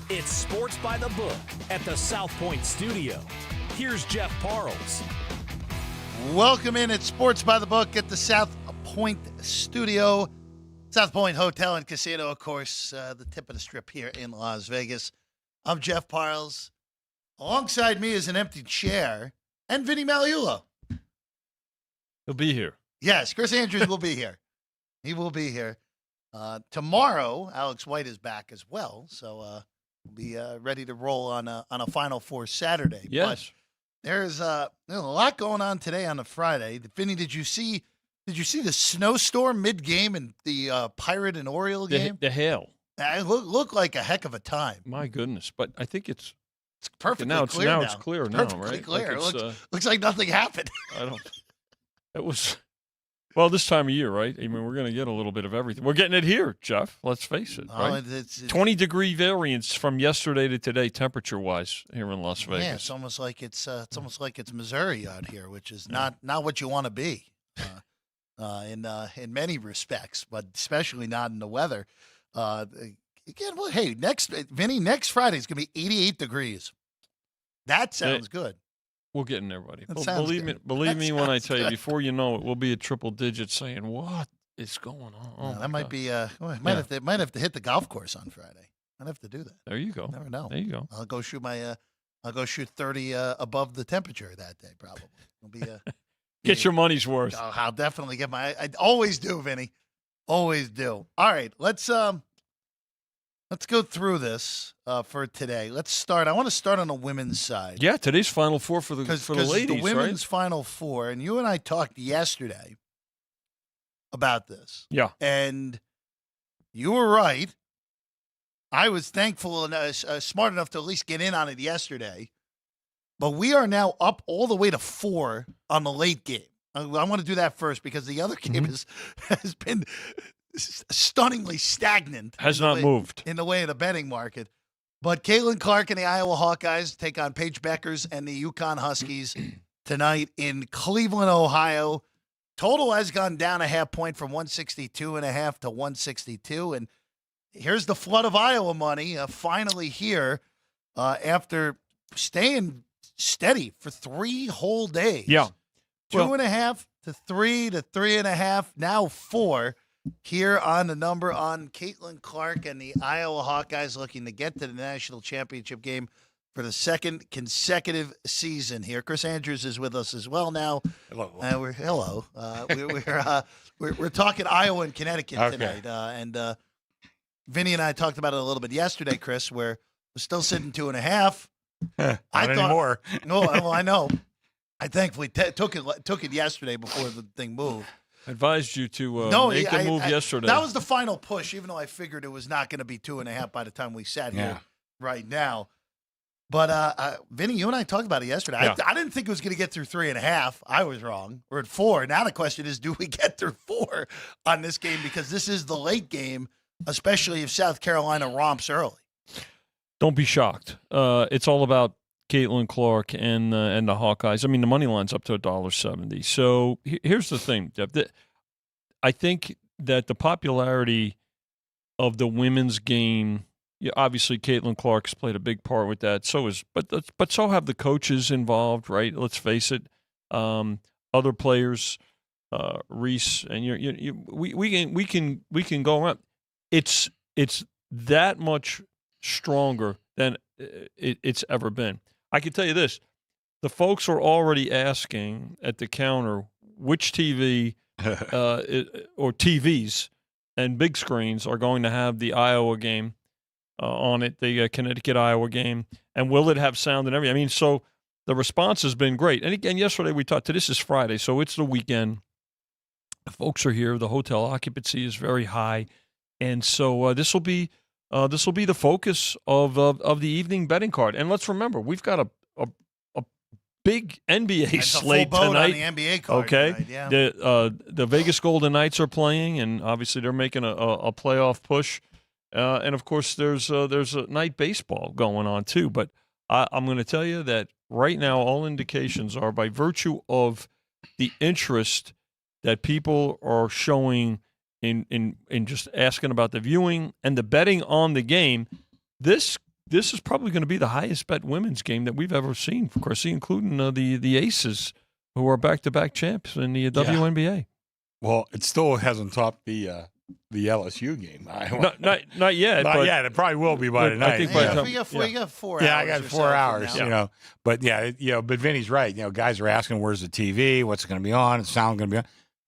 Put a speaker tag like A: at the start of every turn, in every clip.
A: It's Sports by the Book at the South Point Studio. Here's Jeff Parles.
B: Welcome in at Sports by the Book at the South Point Studio. South Point Hotel and Casino, of course, the tip of the strip here in Las Vegas. I'm Jeff Parles. Alongside me is an empty chair and Vinny Magliulo.
C: He'll be here.
B: Yes, Chris Andrews will be here. He will be here. Tomorrow, Alex White is back as well, so we'll be ready to roll on a Final Four Saturday.
C: Yes.
B: But there's a lot going on today on a Friday. Vinny, did you see the snowstorm mid-game in the Pirate and Oriole game?
C: The hail.
B: It looked like a heck of a time.
C: My goodness. But I think it's
B: perfectly
C: clear now. It's clear now,
B: perfectly
C: right?
B: clear.
C: Like
B: looks like nothing happened.
C: It was, well, this time of year, right? I mean, we're going to get a little bit of everything. We're getting it here, Jeff. Let's face it. Right?
B: It's
C: 20-degree variance from yesterday to today, temperature-wise, here in Las Vegas.
B: Yeah, it's almost like it's Missouri out here, which is not what you want to be. In many respects, but especially not in the weather. Again, well, hey, next Friday is going to be 88 degrees. That sounds good.
C: We're getting there, buddy.
B: Believe
C: me when I tell you, before you know it, we'll be at triple digits saying, what is going on?
B: Oh, that might be, might have to hit the golf course on Friday. I'd have to do that.
C: There you go.
B: Never know.
C: There you go.
B: I'll go shoot 30 above the temperature that day, probably. It'll be
C: Get your money's worth.
B: I'll definitely get I always do, Vinny. Always do. All right, let's go through this for today. Let's start. I want to start on the women's side.
C: Yeah, today's Final Four for the ladies,
B: the women's
C: right?
B: Final Four, and you and I talked yesterday about this.
C: Yeah.
B: And you were right. I was thankful and smart enough to at least get in on it yesterday. But we are now up all the way to 4 on the late game. I want to do that first because the other game has been stunningly stagnant.
C: Has not moved.
B: In the way of the betting market. But Caitlin Clark and the Iowa Hawkeyes take on Paige Beckers and the UConn Huskies tonight in Cleveland, Ohio. Total has gone down a half point from 162.5 to 162. And here's the flood of Iowa money finally here after staying steady for 3 whole days.
C: Yeah.
B: 2.5 to 3 to 3.5, now 4 here on the number on Caitlin Clark and the Iowa Hawkeyes looking to get to the national championship game for the second consecutive season here. Chris Andrews is with us as well now.
D: Hello.
B: We're talking Iowa and Connecticut tonight. And Vinny and I talked about it a little bit yesterday, Chris, where we're still sitting 2.5.
D: Not anymore.
B: No, well, I know. I thankfully took it yesterday before the thing moved.
C: Advised you to make the move yesterday.
B: That was the final push, even though I figured it was not going to be 2.5 by the time we sat here right now. But, Vinny, you and I talked about it yesterday.
C: Yeah.
B: I didn't think it was going to get through 3.5. I was wrong. We're at 4. Now the question is, do we get through 4 on this game? Because this is the late game, especially if South Carolina romps early.
C: Don't be shocked. It's all about Caitlin Clark and the Hawkeyes. I mean, the money line's up to $1.70. So here's the thing, Jeff. I think that the popularity of the women's game, obviously Caitlin Clark's played a big part with that. But so have the coaches involved, right? Let's face it. Other players, Reese, and we can go around. It's that much stronger than it's ever been. I can tell you this. The folks are already asking at the counter which TV or TVs and big screens are going to have the Iowa game on it, the Connecticut-Iowa game, and will it have sound and everything? I mean, so the response has been great. And again, yesterday we talked, this is Friday, so it's the weekend. The folks are here. The hotel occupancy is very high. And so this will be the focus of the evening betting card. And let's remember, we've got a big NBA slate tonight.
B: On the NBA card
C: okay,
B: tonight, yeah.
C: The Vegas Golden Knights are playing, and obviously they're making a playoff push. And of course, there's a night baseball going on too. But I'm going to tell you that right now, all indications are, by virtue of the interest that people are showing in just asking about the viewing and the betting on the game, this this is probably going to be the highest bet women's game that we've ever seen, Chrissy, including the Aces, who are back-to-back champs in the WNBA.
D: Well, it still hasn't topped the LSU game.
C: Not yet.
D: Not yet. It probably will be by tonight.
C: I think by the time,
B: you got 4 hours.
D: Yeah, I got 4 hours. But but Vinny's right. Guys are asking, "Where's the TV? What's going to be on? Is sound going to be on?"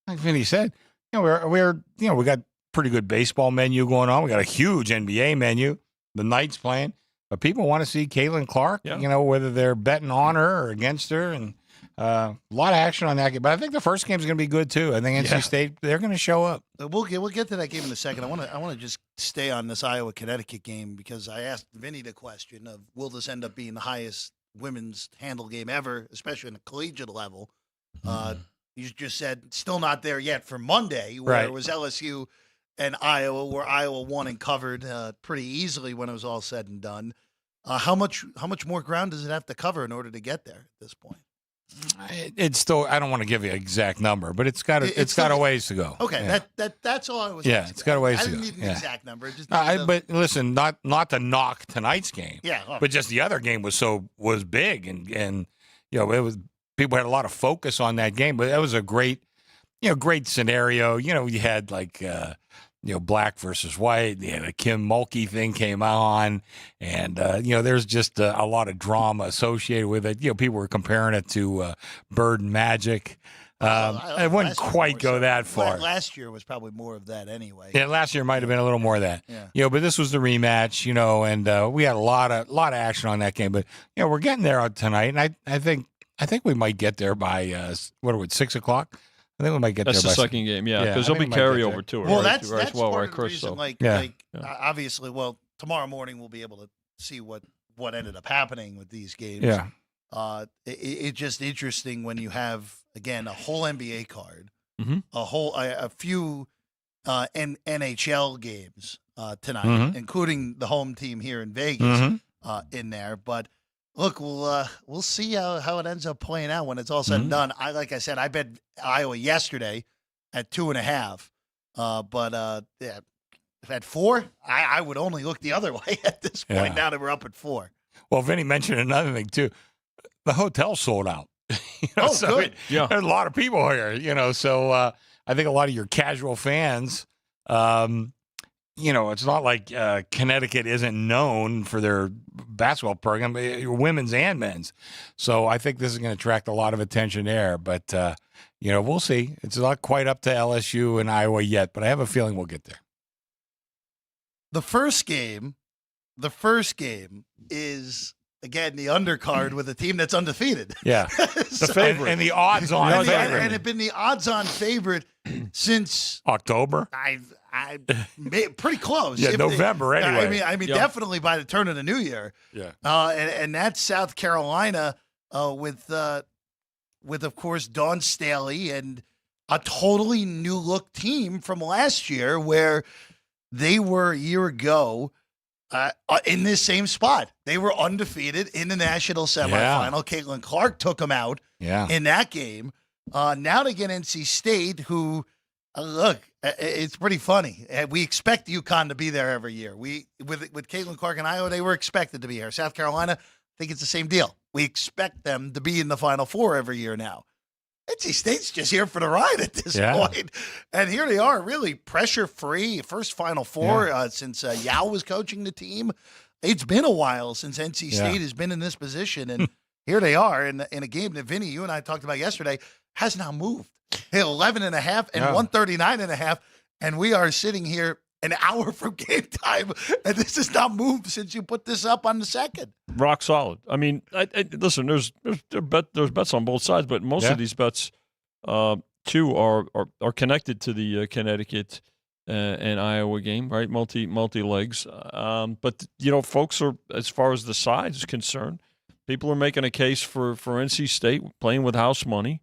D: Like Vinny said, we're we got pretty good baseball menu going on. We got a huge NBA menu. The Knights playing, but people want to see Caitlin Clark.
C: Yeah.
D: Whether they're betting on her or against her, and a lot of action on that game. But I think the first game is going to be good too. I think NC State, they're going to show up.
B: We'll get to that game in a second. I want to just stay on this Iowa-Connecticut game because I asked Vinny the question of will this end up being the highest women's handle game ever, especially in the collegiate level. You just said still not there yet for Monday, where it was LSU and Iowa, where Iowa won and covered pretty easily when it was all said and done. How much more ground does it have to cover in order to get there at this point?
D: It's still. I don't want to give you an exact number, but it's got a ways to go.
B: Okay, that's all I was.
D: Yeah, it's got a ways to go.
B: I didn't need an exact number. Just
D: but listen, not to knock tonight's game.
B: Yeah,
D: but just the other game was big, and it was people had a lot of focus on that game. But that was a great scenario. You had like. Black versus white. A Kim Mulkey thing came on, and there's just a lot of drama associated with it. People were comparing it to Bird and Magic. It wouldn't quite go that far.
B: Last year was probably more of that anyway.
D: Yeah, last year might have been a little more of that.
B: Yeah.
D: But this was the rematch. And we had a lot of action on that game. But we're getting there tonight, and I think we might get there by 6 o'clock. I think we might get
C: that's
D: there.
C: That's the second game, because there'll be carryover to it.
B: Well,
C: right?
B: that's
C: well,
B: part
C: right,
B: of the
C: Chris,
B: reason.
C: So.
B: Obviously, tomorrow morning we'll be able to see what ended up happening with these games.
D: Yeah.
B: It's just interesting when you have again a whole NBA card,
C: Mm-hmm.
B: a few NHL games tonight, including the home team here in Vegas in there, but. Look, we'll see how it ends up playing out when it's all said and done. Like I said, I bet Iowa yesterday at 2.5. But at 4, I would only look the other way at this point. Now that we're up at 4.
D: Well, Vinny mentioned another thing too. The hotel sold out.
B: Good.
C: Yeah,
D: there's a lot of people here. So I think a lot of your casual fans. It's not like Connecticut isn't known for their basketball program, women's and men's. So I think this is going to attract a lot of attention there. But, we'll see. It's not quite up to LSU and Iowa yet, but I have a feeling we'll get there.
B: The first game is, again, the undercard with a team that's undefeated.
D: Yeah. The favorite. And the odds-on favorite.
B: And it's been the odds-on favorite since
D: October.
B: I pretty close.
D: Yeah, November anyway.
B: I mean, definitely by the turn of the new year.
D: Yeah.
B: And that's South Carolina with of course Dawn Staley and a totally new look team from last year where they were a year ago in this same spot. They were undefeated in the national semifinal. Caitlin Clark took them out in that game. Now they get NC State, who. Look, it's pretty funny. We expect UConn to be there every year. With Caitlin Clark and Iowa, they were expected to be here. South Carolina, I think it's the same deal. We expect them to be in the Final Four every year now. NC State's just here for the ride at this point. And here they are, really pressure-free. First Final Four since Yao was coaching the team. It's been a while since NC State has been in this position. And here they are in a game that, Vinny, you and I talked about yesterday, has now moved. 11.5 and 139.5, and we are sitting here an hour from game time, and this has not moved since you put this up on the second.
C: Rock solid. I mean, listen, there's bets on both sides, but most of these bets, too, are connected to the Connecticut and Iowa game, right? Multi legs. But folks are, as far as the sides is concerned, people are making a case for NC State playing with house money.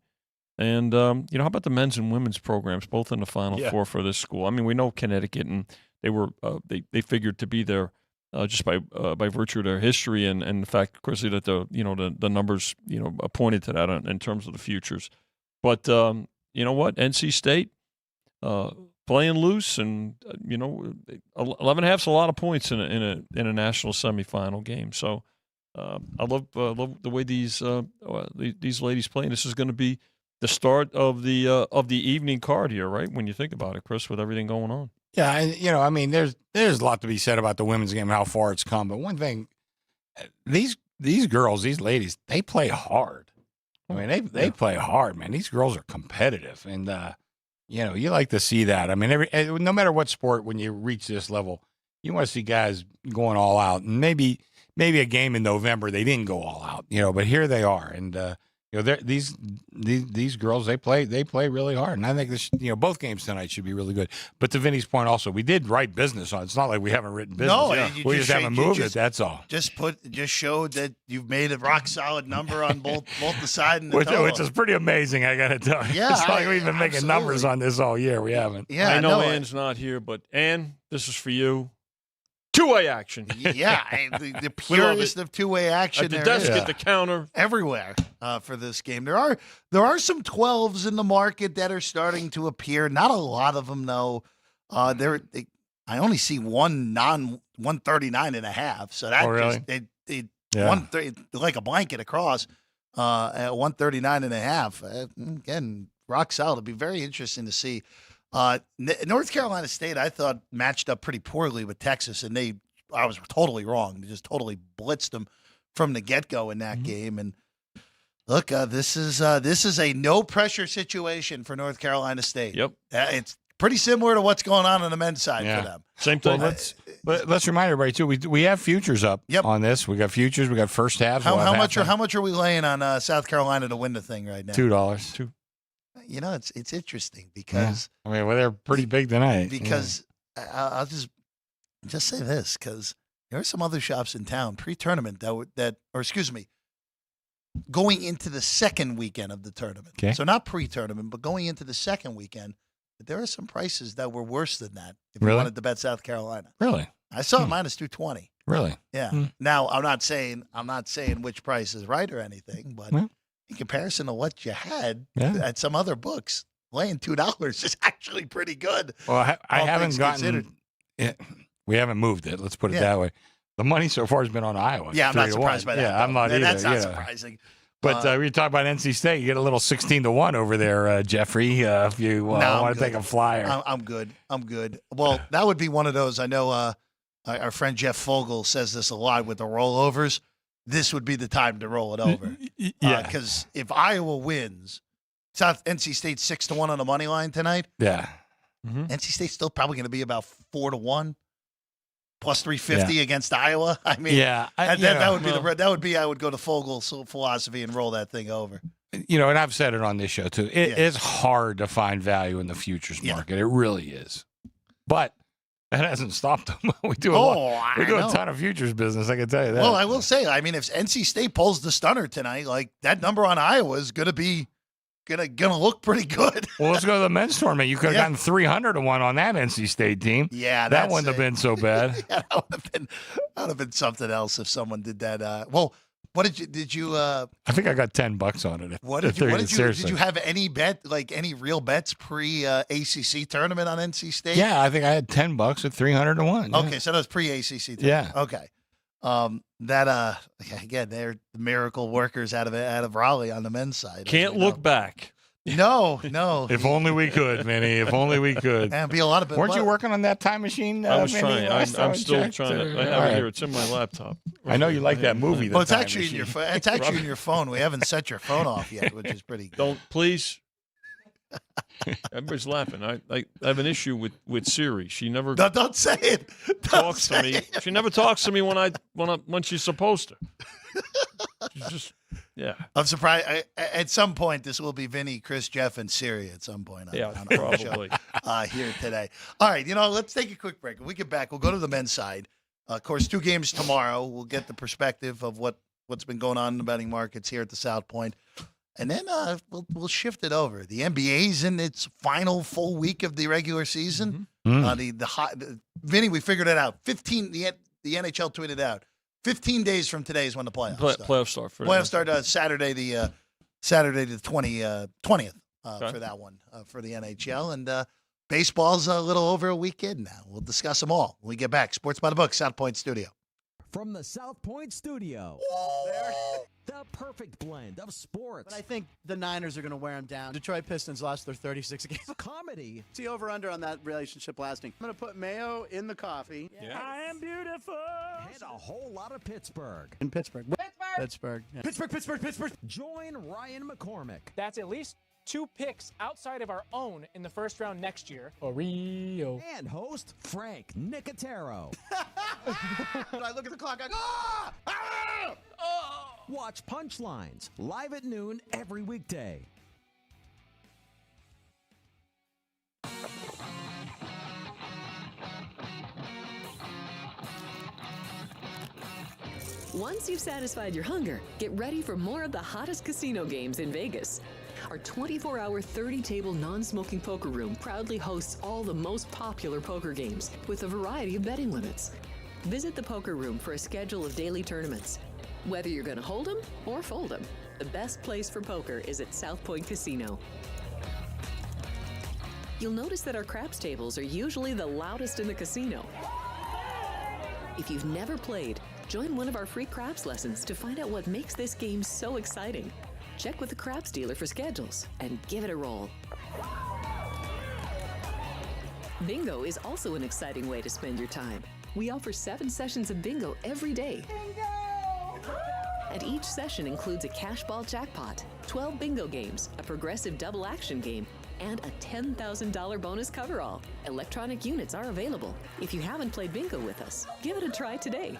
C: And, how about the men's and women's programs, both in the Final Four for this school? I mean, we know Connecticut, and they were they figured to be there just by virtue of their history and the fact, Chrissy, that the numbers, pointed to that in terms of the futures. But, you know what? NC State, playing loose, and 11.5's a lot of points in a national semifinal game. So I love the way these ladies play. And this is going to be the start of the evening card here, right? When you think about it, Chris, with everything going on.
D: Yeah, and there's a lot to be said about the women's game and how far it's come. But one thing, these girls, these ladies, they play hard. I mean, they play hard, man. These girls are competitive, and you like to see that. I mean, no matter what sport, when you reach this level, you want to see guys going all out. And maybe a game in November they didn't go all out, but here they are, and these girls they play really hard, and I think this both games tonight should be really good. But to Vinny's point, also we did write business on it. It's not like we haven't written business.
B: No,
D: we just haven't moved it. That's all.
B: Just showed that you've made a rock solid number on both the side and the total.
D: Which is pretty amazing. I got to tell you.
B: Yeah,
D: it's not like we've been making numbers on this all year. We haven't.
B: Yeah,
C: I know Ann's not here, but Ann, this is for you. Two-way action.
B: Yeah, the purest of two-way action.
C: At the desk, at the counter,
B: everywhere for this game. There are some 12s in the market that are starting to appear. Not a lot of them, though. I only see one 139.5. So that
D: really?
B: like a blanket across at 139.5. Again, rock solid. It'd be very interesting to see. North Carolina State, I thought, matched up pretty poorly with Texas, and I was totally wrong. They just totally blitzed them from the get-go in that game. And look, this is a no-pressure situation for North Carolina State.
C: Yep,
B: it's pretty similar to what's going on the men's side for them.
C: Same thing.
D: Let's remind everybody too. We have futures up on this. We got futures. We got first halves.
B: How much are we laying on South Carolina to win the thing right now?
D: $2.
B: It's interesting because
D: they're pretty big tonight.
B: Because I'll just say this, because there are some other shops in town pre-tournament going into the second weekend of the tournament.
D: Okay.
B: So not pre-tournament, but going into the second weekend, there are some prices that were worse than that if you
D: Really?
B: wanted to bet South Carolina.
D: Really?
B: I saw it minus 220.
D: Really?
B: Yeah. Now I'm not saying which price is right or anything, but in comparison to what you had at some other books, laying $2 is actually pretty good.
D: Well, I haven't gotten it. We haven't moved it. Let's put it that way. The money so far has been on Iowa.
B: Yeah, I'm not surprised by that.
D: Yeah, I'm not either.
B: That's not surprising.
D: But we talk about NC State. You get a little 16-1 over there, Jeffrey. If you want to take a flyer,
B: I'm good. Well, that would be one of those. I know our friend Jeff Fogel says this a lot with the rollovers. This would be the time to roll it over. Because if Iowa wins, NC State's 6-1 on the money line tonight.
D: Yeah.
B: NC State's still probably going to be about 4-1, plus 350 against Iowa. I mean, that would be I would go to Fogel's philosophy and roll that thing over.
D: And I've said it on this show too. It's hard to find value in the futures market. It really is. But that hasn't stopped them. We do a ton of futures business. I can tell you that.
B: Well, I will say, I mean, if NC State pulls the stunner tonight, like that number on Iowa is going to be gonna look pretty good.
D: Well, let's go to the men's tournament. You could have gotten 300-1 on that NC State team.
B: Yeah,
D: that wouldn't have been so bad.
B: That would have been something else if someone did that. What did you?
D: I think I got $10 on it.
B: Did you have any any real bets pre ACC tournament on NC State?
D: Yeah, I think I had $10 at 300-1. Yeah.
B: Okay, so that was pre ACC tournament.
D: Yeah.
B: Okay. Again, they're the miracle workers out of Raleigh on the men's side.
C: Can't look back.
B: No.
D: If only we could, Manny. If only we could.
B: And be a lot of.
D: Weren't you working on that time machine?
C: I was
D: Manny,
C: trying. I'm still trying to. I have it here. It's in my laptop.
D: I know you like that movie.
B: Well, it's actually in your phone. It's actually in your phone. We haven't set your phone off yet, which is pretty good.
C: Don't please. Everybody's laughing. I have an issue with Siri. She never
B: don't say it.
C: Talks to me. She never talks to me when she's supposed to. She's just
B: I'm surprised. At some point, this will be Vinny, Chris, Jeff, and Siri. At some point, on
C: probably
B: here today. All right, let's take a quick break. When we get back, we'll go to the men's side. Of course, 2 games tomorrow. We'll get the perspective of what's been going on in the betting markets here at the South Point. And then we'll shift it over. The NBA's in its final full week of the regular season. Vinny, we figured it out. The NHL tweeted out 15 days from today is when the playoffs start.
C: Playoffs start.
B: Playoffs start Saturday the 20th for that one for the NHL. And baseball's a little over a week in now. We'll discuss them all when we get back. Sports by the Book, South Point Studio.
E: From the South Point Studio, the perfect blend of sports,
F: But I think the Niners are going to wear them down. Detroit Pistons lost their 36 games.
E: comedy,
F: See over-under on that relationship lasting. I'm going to put mayo in the coffee.
C: I am beautiful.
E: and a whole lot of Pittsburgh.
F: In Pittsburgh. Pittsburgh. Yeah.
E: Pittsburgh. Join Ryan McCormick,
G: That's at least 2 picks outside of our own in the first round next year. Oreo.
E: and host Frank Nicotero.
F: I look at the clock, I go, ah! Ah!
E: Watch Punchlines live at noon every weekday.
H: Once you've satisfied your hunger, get ready for more of the hottest casino games in Vegas. Our 24-hour, 30-table non-smoking poker room proudly hosts all the most popular poker games with a variety of betting limits. Visit the poker room for a schedule of daily tournaments. Whether you're going to hold 'em or fold 'em, the best place for poker is at South Point Casino. You'll notice that our craps tables are usually the loudest in the casino. If you've never played, join one of our free craps lessons to find out what makes this game so exciting. Check with the craps dealer for schedules and give it a roll. Bingo is also an exciting way to spend your time. We offer 7 sessions of bingo every day. And each session includes a cash ball jackpot, 12 bingo games, a progressive double action game, and a $10,000 bonus coverall. Electronic units are available. If you haven't played bingo with us, give it a try today.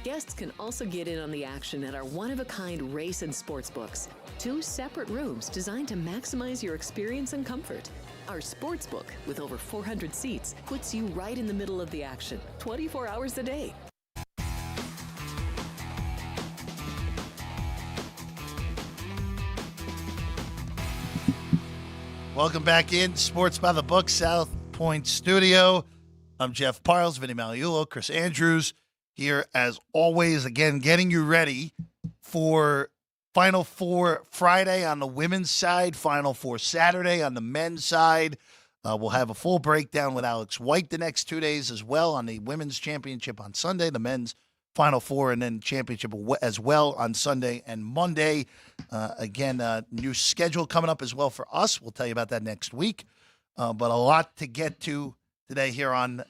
H: Guests can also get in on the action at our one-of-a-kind race and sports books. 2 separate rooms designed to maximize your experience and comfort. Our sports book, with over 400 seats, puts you right in the middle of the action, 24 hours a day.
B: Welcome back in Sports by the Book, South Point Studio. I'm Jeff Parles, Vinny Maliulo, Chris Andrews here as always, again, getting you ready for Final Four Friday on the women's side, Final Four Saturday on the men's side. We'll have a full breakdown with Alex White the next 2 days as well on the women's championship on Sunday, the men's Final Four, and then championship as well on Sunday and Monday. Again, new schedule coming up as well for us. We'll tell you about that next week. But a lot to get to today here on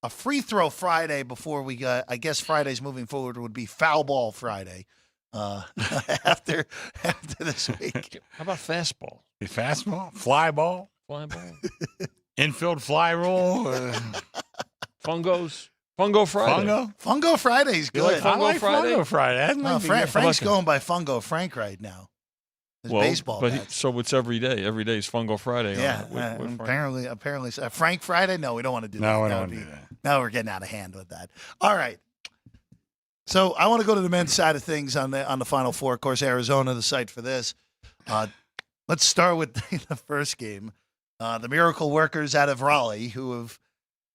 B: a free throw Friday before we got, I guess Fridays moving forward would be foul ball Friday after this week.
C: How about fastball?
D: Fastball, fly ball, infield fly roll,
C: Fungo Friday.
B: Fungo Friday's
C: You
B: good.
C: like
D: I like
C: Friday?
D: Fungo Friday. That might be good.
B: Frank's going by Fungo Frank right now. His baseball
C: but
B: bats.
C: so it's every day. Every day is Fungo Friday.
B: Yeah,
C: with Frank.
B: apparently. Frank Friday? No, we don't want to do that.
D: No, we
B: That
D: don't
B: would
D: want to
B: be-
D: do that.
B: No, we're getting out of hand with that. All right. So I want to go to the men's side of things on the Final Four. Of course, Arizona, the site for this. Let's start with the first game. The Miracle Workers out of Raleigh, who have,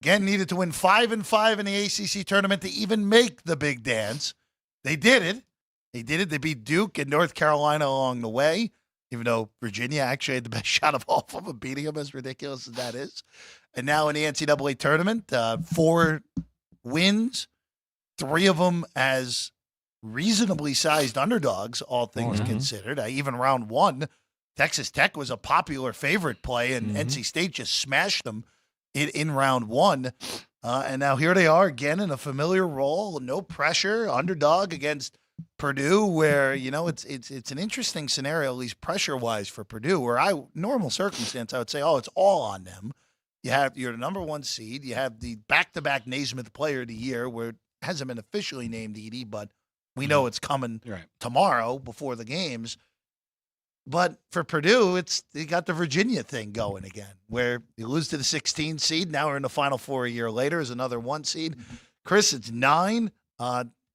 B: again, needed to win 5-5 in the ACC tournament to even make the big dance. They did it. They beat Duke and North Carolina along the way, even though Virginia actually had the best shot of all of them, beating them, as ridiculous as that is. And now in the NCAA tournament, 4 wins, 3 of them as reasonably sized underdogs, all things considered. Even round 1, Texas Tech was a popular favorite play, and NC State just smashed them in round 1. And now here they are again in a familiar role, no pressure, underdog against Purdue, where, it's an interesting scenario, at least pressure-wise for Purdue, where normal circumstance, I would say, it's all on them. You're the number 1 seed. You have the back-to-back Naismith Player of the Year, where it hasn't been officially named Edie, but we know it's coming tomorrow before the games. But for Purdue, they got the Virginia thing going again, where you lose to the 16 seed. Now we're in the Final Four a year later as another 1 seed. Chris, it's 9.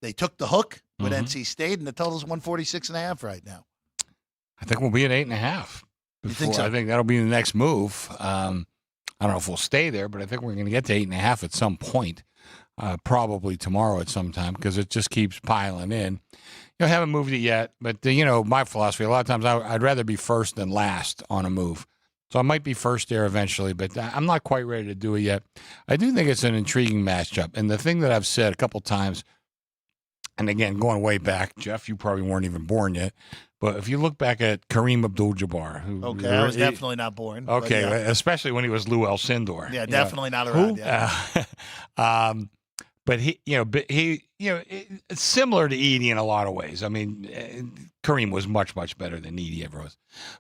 B: They took the hook with NC State, and the total's 146.5 right now.
D: I think we'll be at 8.5.
B: You think so?
D: I think that'll be the next move. I don't know if we'll stay there, but I think we're going to get to 8.5 at some point, probably tomorrow at some time, because it just keeps piling in. Haven't moved it yet, but my philosophy, a lot of times I'd rather be first than last on a move. So I might be first there eventually, but I'm not quite ready to do it yet. I do think it's an intriguing matchup. And the thing that I've said a couple times, and again, going way back, Jeff, you probably weren't even born yet. But if you look back at Kareem Abdul-Jabbar, who
B: I was definitely not born.
D: Okay,
B: yeah.
D: especially when he was Lou Alcindor.
B: Yeah, definitely not around yet.
D: But it's similar to Edie in a lot of ways. I mean, Kareem was much, much better than Edie ever was.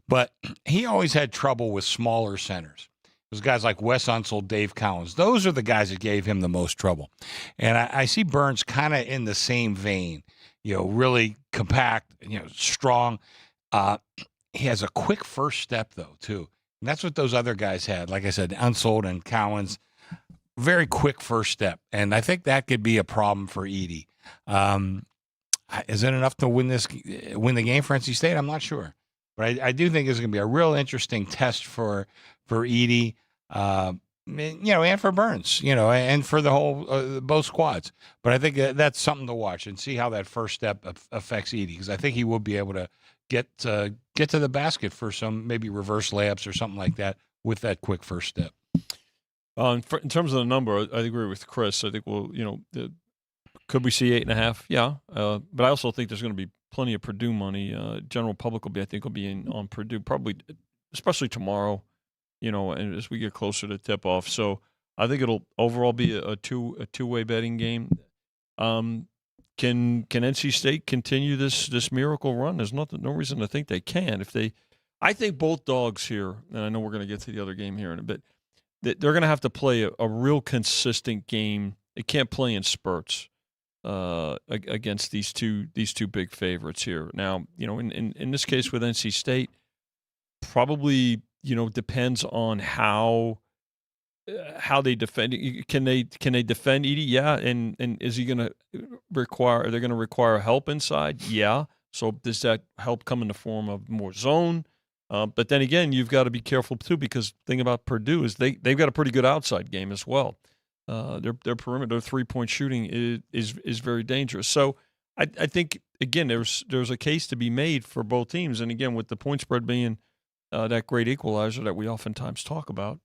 D: But he always had trouble with smaller centers. Those guys like Wes Unseld, Dave Cowens. Those are the guys that gave him the most trouble. And I see Burns kind of in the same vein, really compact, strong. He has a quick first step, though, too. And that's what those other guys had. Like I said, Unseld and Cowens, very quick first step. And I think that could be a problem for Edie. Is it enough to win the game for NC State? I'm not sure. But I do think it's going to be a real interesting test for Edie, and for Burns, and for the whole both squads. But I think that's something to watch and see how that first step affects Edie, because I think he will be able to get to the basket for some maybe reverse layups or something like that with that quick first step.
C: In terms of the number, I agree with Chris. I think could we see 8.5? Yeah, but I also think there's going to be plenty of Purdue money. General public will be in on Purdue probably, especially tomorrow. And as we get closer to tip off, so I think it'll overall be a two-way betting game. Can NC State continue this miracle run? There's no reason to think they can. I think both dogs here, and I know we're going to get to the other game here in a bit. They're going to have to play a real consistent game. They can't play in spurts against these two big favorites here. Now, in this case with NC State, probably depends on how they defend. Can they defend Edie? Yeah, and is he going to require? Are they going to require help inside? Yeah. So does that help come in the form of more zone? But then again, you've got to be careful too, because the thing about Purdue is they've got a pretty good outside game as well. Their perimeter 3-point shooting is very dangerous. So I think again there's a case to be made for both teams. And again, with the point spread being that great equalizer that we oftentimes talk about,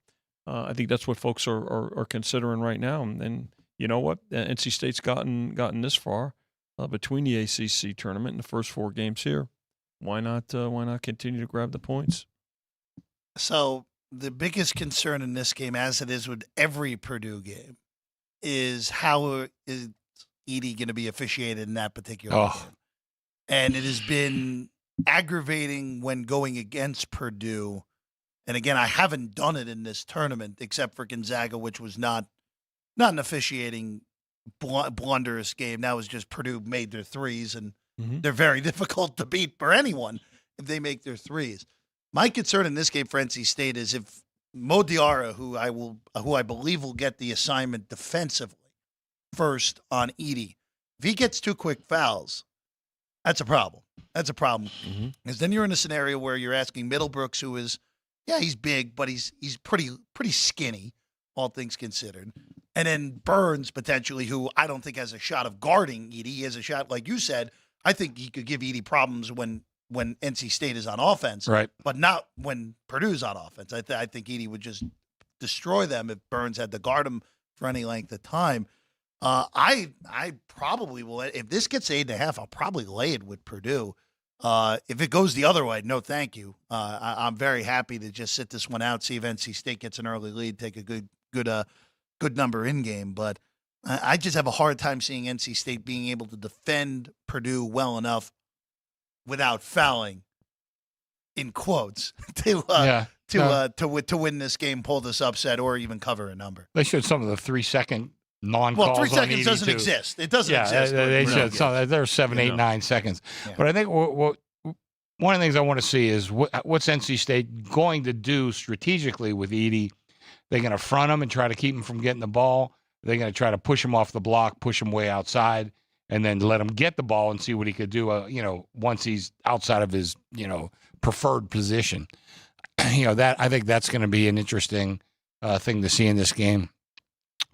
C: I think that's what folks are considering right now. And you know what, NC State's gotten this far between the ACC tournament and the first 4 games here. Why not continue to grab the points?
B: So the biggest concern in this game, as it is with every Purdue game, is how is Edie going to be officiated in that particular game. And it has been aggravating when going against Purdue. And again, I haven't done it in this tournament except for Gonzaga, which was not an officiating blunderous game. That was just Purdue made their threes, and they're very difficult to beat for anyone if they make their threes. My concern in this game for NC State is if Mo Diarra, who I believe will get the assignment defensively first on Edie, if he gets 2 quick fouls, that's a problem. That's a problem. Because then you're in a scenario where you're asking Middlebrooks, who is, he's big, but he's pretty skinny, all things considered. And then Burns, potentially, who I don't think has a shot of guarding Edie. He has a shot, like you said. I think he could give Edie problems when NC State is on offense,
D: right?
B: But not when Purdue's on offense. I think Edie would just destroy them if Burns had to guard him for any length of time. I probably will. If this gets 8.5, I'll probably lay it with Purdue. If it goes the other way, no, thank you. I'm very happy to just sit this one out, see if NC State gets an early lead, take a good number in game. But I just have a hard time seeing NC State being able to defend Purdue well enough without fouling, in quotes, to win this game, pull this upset, or even cover a number.
D: They showed some of the 3-second non-calls.
B: Well, 3 seconds
D: on Edie
B: doesn't
D: too.
B: exist. It doesn't exist.
D: They showed some. There's 7, 8, 9 seconds. Yeah. But I think one of the things I want to see is what's NC State going to do strategically with Edie. They're going to front him and try to keep him from getting the ball. They're going to try to push him off the block, push him way outside, and then let him get the ball and see what he could do, once he's outside of his, preferred position. That I think that's going to be an interesting thing to see in this game.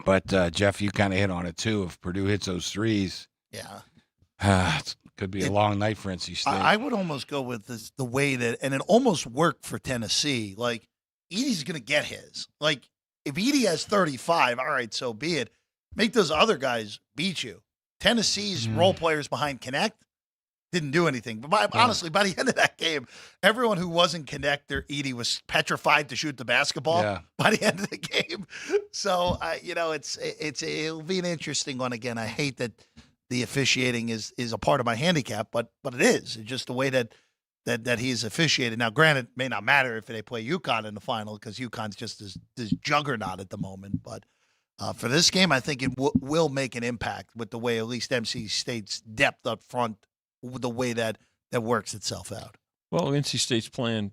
D: But, Jeff, you kind of hit on it, too. If Purdue hits those threes, it could be a long night for NC State.
B: I would almost go with the way that – and it almost worked for Tennessee. Like, Edie's going to get his. Like, if Edie has 35, all right, so be it. Make those other guys beat you. Tennessee's role players behind Connect didn't do anything. But honestly, by the end of that game, everyone who wasn't Connect or Edie was petrified to shoot the basketball by the end of the game. So, it'll be an interesting one again. I hate that the officiating is a part of my handicap, but it is. It's just the way that he's officiated. Now, granted, it may not matter if they play UConn in the final because UConn's just this juggernaut at the moment. But for this game, I think it will make an impact with the way at least NC State's depth up front, the way that works itself out.
C: Well, NC State's plan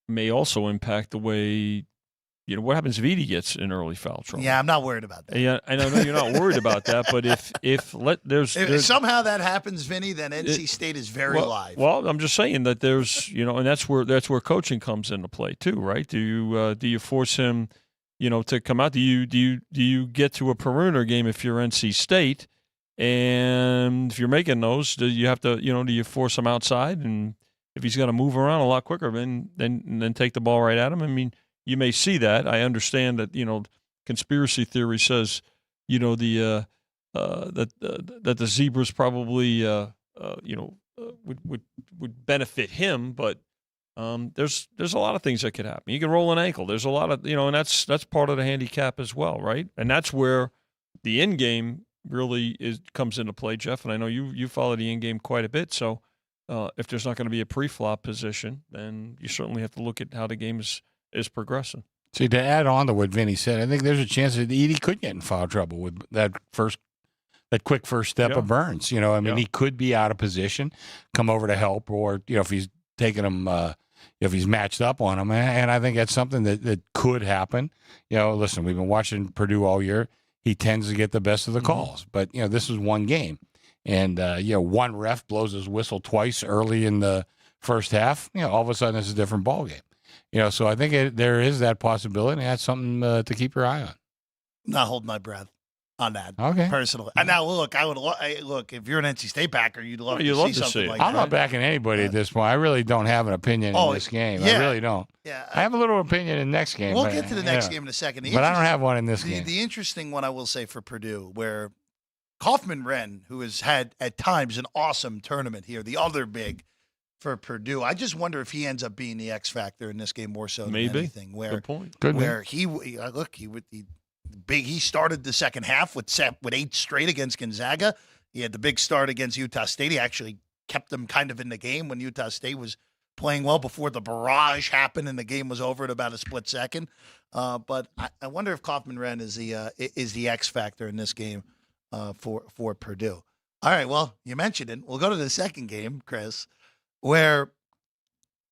C: may also impact the way, what happens if Edie gets in early foul trouble.
B: Yeah, I'm not worried about that.
C: Yeah, I know you're not worried about that, but if
B: somehow that happens, Vinny, then NC State is very live.
C: Well, I'm just saying that there's, and that's where coaching comes into play too, right? Do you force him, to come out? Do you get to a perimeter game if you're NC State, and if you're making those, do you have to, do you force him outside? And if he's going to move around a lot quicker, then take the ball right at him. I mean, you may see that. I understand that, conspiracy theory says, that the Zebras probably, would benefit him, but there's a lot of things that could happen. You can roll an ankle. There's a lot of, and that's part of the handicap as well, right? And that's where the end game really comes into play, Jeff. And I know you follow the end game quite a bit, so if there's not going to be a pre-flop position, then you certainly have to look at how the game is progressing.
D: See, to add on to what Vinny said, I think there's a chance that Edie could get in foul trouble with that quick first step of Burns. He could be out of position, come over to help, or if he's taking him, if he's matched up on him, and I think that's something that could happen. Listen, we've been watching Purdue all year. He tends to get the best of the calls, but this is one game, and one ref blows his whistle twice early in the first half. All of a sudden it's a different ball game. So I think there is that possibility, and that's something to keep your eye on.
B: Not holding my breath on that,
D: okay.
B: Personally. And now, look, look, if you're an NC State backer, you'd love to see something like that.
D: I'm not backing anybody at this point. I really don't have an opinion in this game.
B: Yeah.
D: I really don't.
B: Yeah,
D: I have a little opinion in the next game.
B: We'll get to the next game in a second.
D: But I don't have one in this game.
B: The interesting one I will say for Purdue, where Kaufman-Renn, who has had at times an awesome tournament here, the other big for Purdue. I just wonder if he ends up being the X factor in this game more so than anything.
C: Good point.
B: Where he started the second half with 8 straight against Gonzaga. He had the big start against Utah State. He actually kept them kind of in the game when Utah State was playing well before the barrage happened and the game was over in about a split second. But I wonder if Kaufman-Renn is the X factor in this game for Purdue. All right, well, you mentioned it. We'll go to the second game, Chris, where,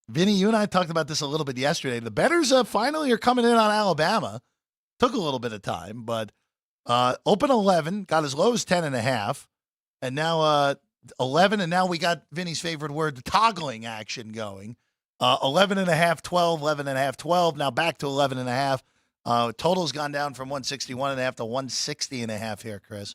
B: Vinny, you and I talked about this a little bit yesterday. The bettors finally are coming in on Alabama. Took a little bit of time, but open 11, got as low as 10.5, and now 11, and now we got Vinny's favorite word, the toggling action going. 11.5, 12, 11.5, 12, now back to 11.5. Total's gone down from 161.5 to 160.5 here, Chris.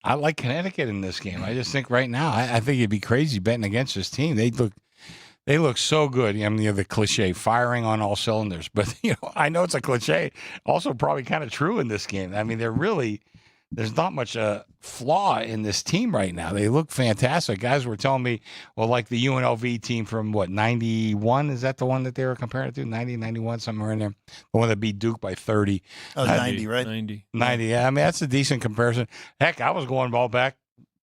D: I like Connecticut in this game. I just think right now, I think it'd be crazy betting against this team. They look so good. I mean, the cliche, firing on all cylinders. But, I know it's a cliche. Also probably kind of true in this game. I mean, there's not much flaw in this team right now. They look fantastic. Guys were telling me, well, like the UNLV team from, 91? Is that the one that they were comparing it to? 90, 91, somewhere in there? The one that beat Duke by 30.
B: Oh, 90, right?
C: 90,
D: yeah. I mean, that's a decent comparison. Heck, I was going all back,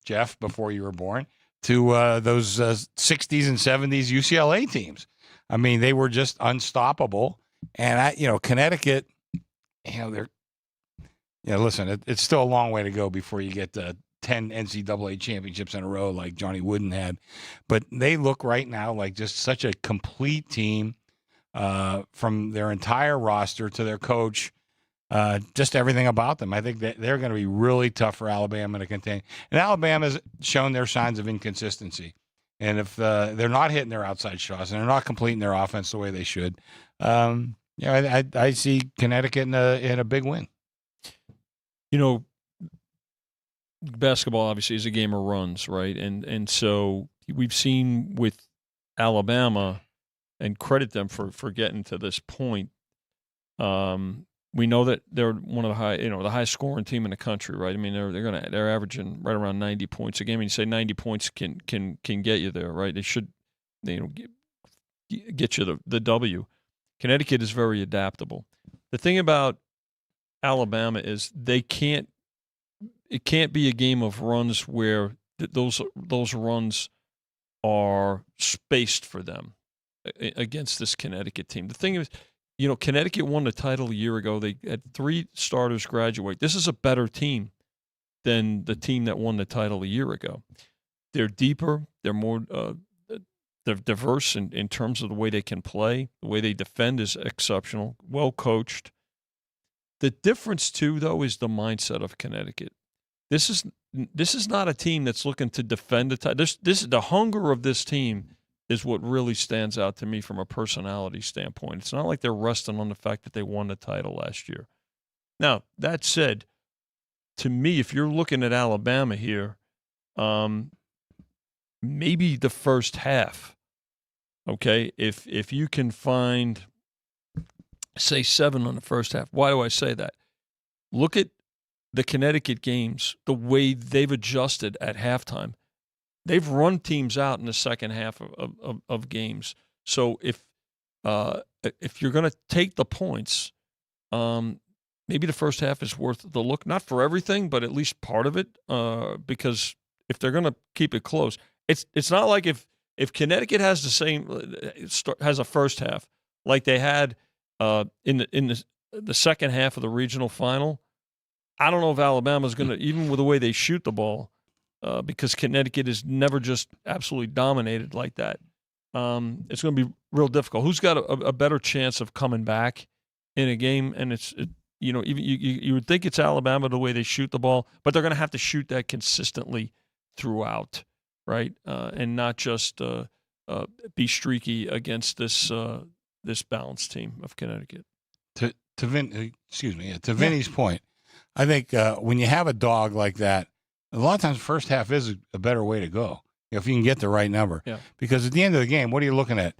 D: Jeff, before you were born, to those 60s and 70s UCLA teams. I mean, they were just unstoppable. And, Connecticut, listen, it's still a long way to go before you get 10 NCAA championships in a row like Johnny Wooden had. But they look right now like just such a complete team from their entire roster to their coach. Just everything about them. I think that they're going to be really tough for Alabama to contain. And Alabama's shown their signs of inconsistency. And if they're not hitting their outside shots and they're not completing their offense the way they should, I see Connecticut in a big win.
C: Basketball obviously is a game of runs, right? And so we've seen with Alabama and credit them for getting to this point. We know that they're one of the highest scoring team in the country, right? I mean, they're averaging right around 90 points a game. And you say 90 points can get you there, right? They should, get you the W. Connecticut is very adaptable. The thing about Alabama is it can't be a game of runs where those runs are spaced for them against this Connecticut team. The thing is, Connecticut won the title a year ago. They had 3 starters graduate. This is a better team than the team that won the title a year ago. They're deeper. They're more they're diverse in terms of the way they can play. The way they defend is exceptional, well coached. The difference, too, though, is the mindset of Connecticut. This is not a team that's looking to defend the title. The hunger of this team is what really stands out to me from a personality standpoint. It's not like they're resting on the fact that they won the title last year. Now, that said, to me, if you're looking at Alabama here, maybe the first half, okay? If you can find, say, 7 on the first half. Why do I say that? Look at the Connecticut games, the way they've adjusted at halftime. They've run teams out in the second half of games. So if you're going to take the points, maybe the first half is worth the look. Not for everything, but at least part of it. Because if they're going to keep it close, it's not like if Connecticut has has a first half like they had in the second half of the regional final. I don't know if Alabama's going to, even with the way they shoot the ball, because Connecticut is never just absolutely dominated like that. It's going to be real difficult. Who's got a better chance of coming back in a game? And you would think it's Alabama the way they shoot the ball, but they're going to have to shoot that consistently throughout, right? And not just be streaky against this balanced team of Connecticut.
D: To Vinny's point, I think when you have a dog like that, a lot of times the first half is a better way to go if you can get the right number.
C: Yeah.
D: Because at the end of the game, what are you looking at?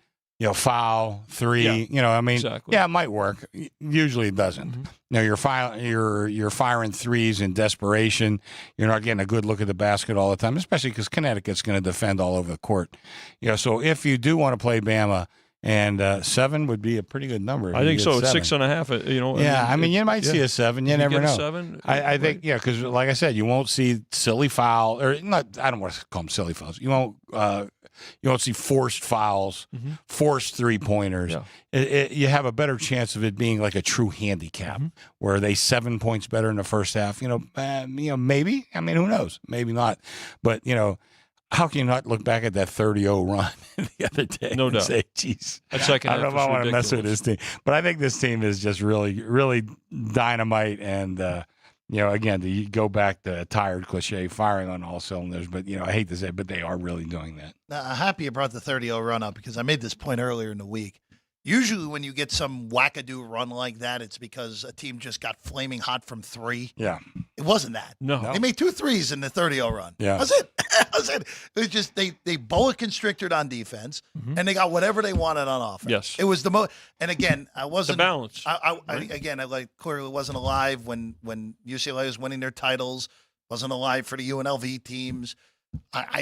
D: Foul, 3.
C: Yeah.
D: Exactly. Yeah, it might work. Usually it doesn't.
C: Mm-hmm.
D: You're firing threes in desperation. You're not getting a good look at the basket all the time, especially because Connecticut's going to defend all over the court. So if you do want to play Bama, and 7 would be a pretty good number.
C: I think so. 6.5.
D: Yeah, you might see a 7. You never know.
C: 7.
D: I think because like I said, you won't see silly foul or not. I don't want to call them silly fouls. You won't see forced fouls, forced 3-pointers. Yeah. You have a better chance of it being like a true handicap, where they 7 points better in the first half. Maybe. Who knows? Maybe not. But how can you not look back at that 30-0 run the other day
C: no doubt.
D: And say, geez,
C: that second
D: I don't know if I want to mess with
C: ridiculous.
D: this team. But I think this team is just really, really dynamite. And, again, to go back to a tired cliche, firing on all cylinders. But, I hate to say it, but they are really doing that.
B: Now, I'm happy you brought the 30-0 run up because I made this point earlier in the week. Usually when you get some wackadoo run like that, it's because a team just got flaming hot from 3.
D: Yeah.
B: It wasn't that.
C: No.
B: They made 2 threes in the 30-0 run.
D: Yeah.
B: That's it. That's it. It was just they boa constricted on defense, and they got whatever they wanted on offense.
C: Yes.
B: It was the most. And again, I wasn't.
C: The balance.
B: I clearly wasn't alive when UCLA was winning their titles. Wasn't alive for the UNLV teams.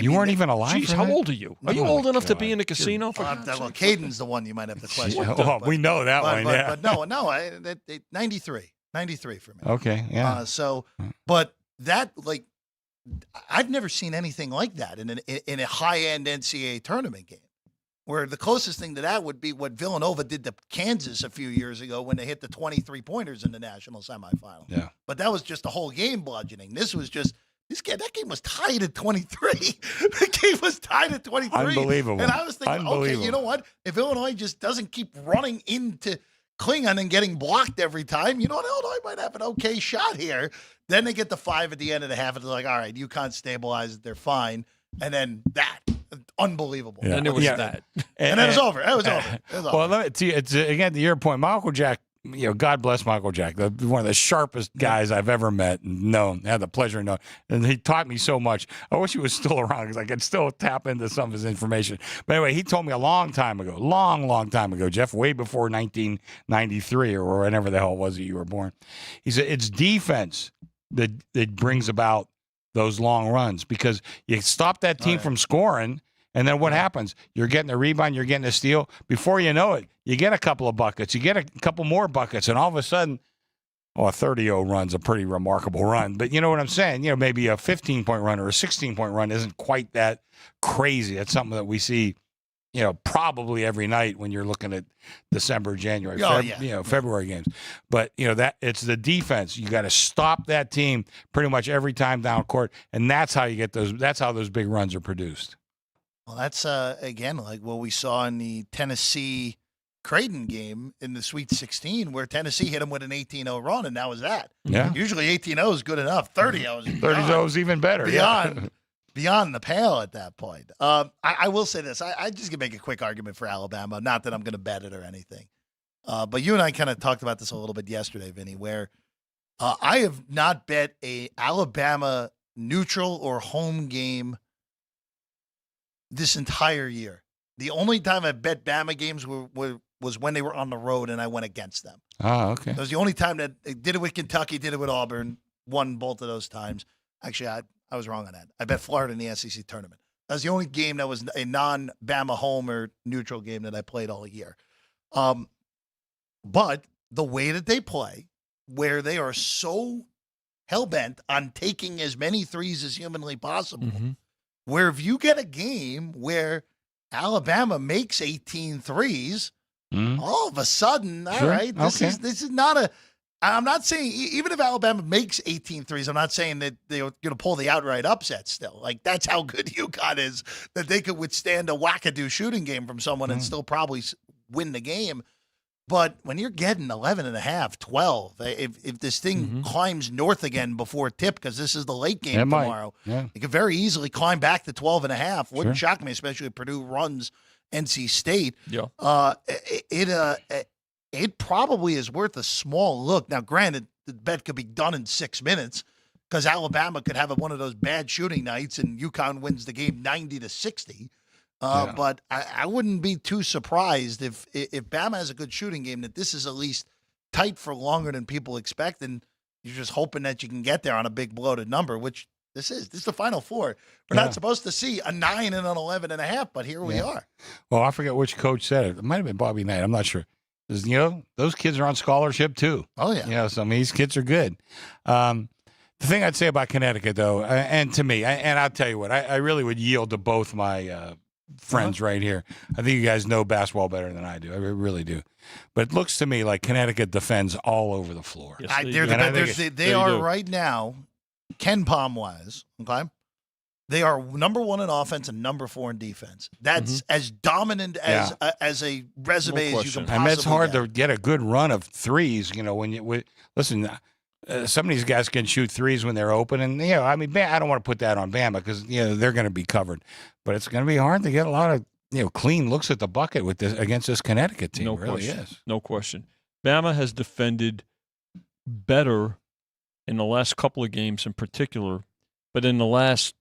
D: You weren't even alive.
C: Geez, how old are you? Are you old enough to be in a casino?
B: Well, Caden's the one you might have to question.
D: We know that one. Yeah.
B: But no. 93 for me.
D: Okay. Yeah.
B: But that I've never seen anything like that in a high-end NCAA tournament game, where the closest thing to that would be what Villanova did to Kansas a few years ago when they hit the 23-pointers in the national semifinal.
D: Yeah.
B: But that was just a whole game bludgeoning. This was just that game was tied at 23. The game was tied at 23.
D: Unbelievable.
B: And I was thinking, okay, you know what? If Illinois just doesn't keep running into Klingon and getting blocked every time, Illinois might have an okay shot here. Then they get the 5 at the end of the half, and they're like, all right, UConn stabilized, they're fine. And then that. Unbelievable.
C: Yeah. And it was that.
B: And then it was over. It was over.
D: Well, it's again, to your point, my Uncle Jack God bless Michael Jack, one of the sharpest guys I've ever met and known. I had the pleasure of knowing. And he taught me so much. I wish he was still around because I could still tap into some of his information. But anyway, he told me a long time ago, long time ago, Jeff, way before 1993 or whenever the hell it was that you were born. He said, it's defense that brings about those long runs because you stop that team from scoring. And then what happens? You're getting a rebound, you're getting a steal. Before you know it, you get a couple of buckets. You get a couple more buckets, and all of a sudden, a 30-0 run's a pretty remarkable run. But you know what I'm saying? Maybe a 15-point run or a 16-point run isn't quite that crazy. That's something that we see, probably every night when you're looking at December, January, February games. But, that it's the defense. You got to stop that team pretty much every time down court, and that's how you get those. That's how those big runs are produced.
B: Well, that's, again, like what we saw in the Tennessee-Creighton game in the Sweet 16 where Tennessee hit them with an 18-0 run, and that was that.
D: Yeah.
B: Usually 18-0 is good enough. 30-0 is
D: 30-0 is even better.
B: Beyond the pale at that point. I will say this. I just can make a quick argument for Alabama. Not that I'm going to bet it or anything. But you and I kind of talked about this a little bit yesterday, Vinny, where I have not bet a Alabama neutral or home game this entire year. The only time I bet Bama games was when they were on the road and I went against them.
D: Oh, okay.
B: That was the only time that I did it with Kentucky, did it with Auburn, won both of those times. Actually, I was wrong on that. I bet Florida in the SEC tournament. That was the only game that was a non-Bama home or neutral game that I played all year. But the way that they play, where they are so hell-bent on taking as many threes as humanly possible, where if you get a game where Alabama makes 18 threes, all of a sudden, all right, this is not a – I'm not saying – even if Alabama makes 18 threes, I'm not saying that they're going to pull the outright upset still. Like, that's how good UConn is, that they could withstand a wackadoo shooting game from someone and still probably win the game. But when you're getting 11 and a half, 12, if this thing climbs north again before tip, because this is the late game tomorrow, it could very easily climb back to 12 and a half. Wouldn't shock me, especially if Purdue runs NC State. Yeah. It probably is worth a small look. Now, granted, the bet could be done in 6 minutes because Alabama could have one of those bad shooting nights and UConn wins the game 90-60. But I wouldn't be too surprised if Bama has a good shooting game, that this is at least tight for longer than people expect, and you're just hoping that you can get there on a big bloated number, which this is. This is the Final Four. We're not supposed to see a 9 and an 11 and a half, but here we are.
D: Well, I forget which coach said it. It might have been Bobby Knight. I'm not sure. Those kids are on scholarship too.
B: Oh, yeah.
D: So these kids are good. The thing I'd say about Connecticut, though, and to me, and I'll tell you what, I really would yield to both my friends right here. I think you guys know basketball better than I do. I really do. But it looks to me like Connecticut defends all over the floor.
C: Yes,
B: they are right now, Ken Palm-wise, okay? They are number 1 in offense and number 4 in defense. That's as dominant as a resume as you can possibly
D: get. It's hard
B: get.
D: to get a good run of threes, listen, some of these guys can shoot threes when they're open, and I don't want to put that on Bama because they're going to be covered, but it's going to be hard to get a lot of clean looks at the bucket with this against this Connecticut team.
C: No question. Bama has defended better in the last couple of games in particular, but in the last,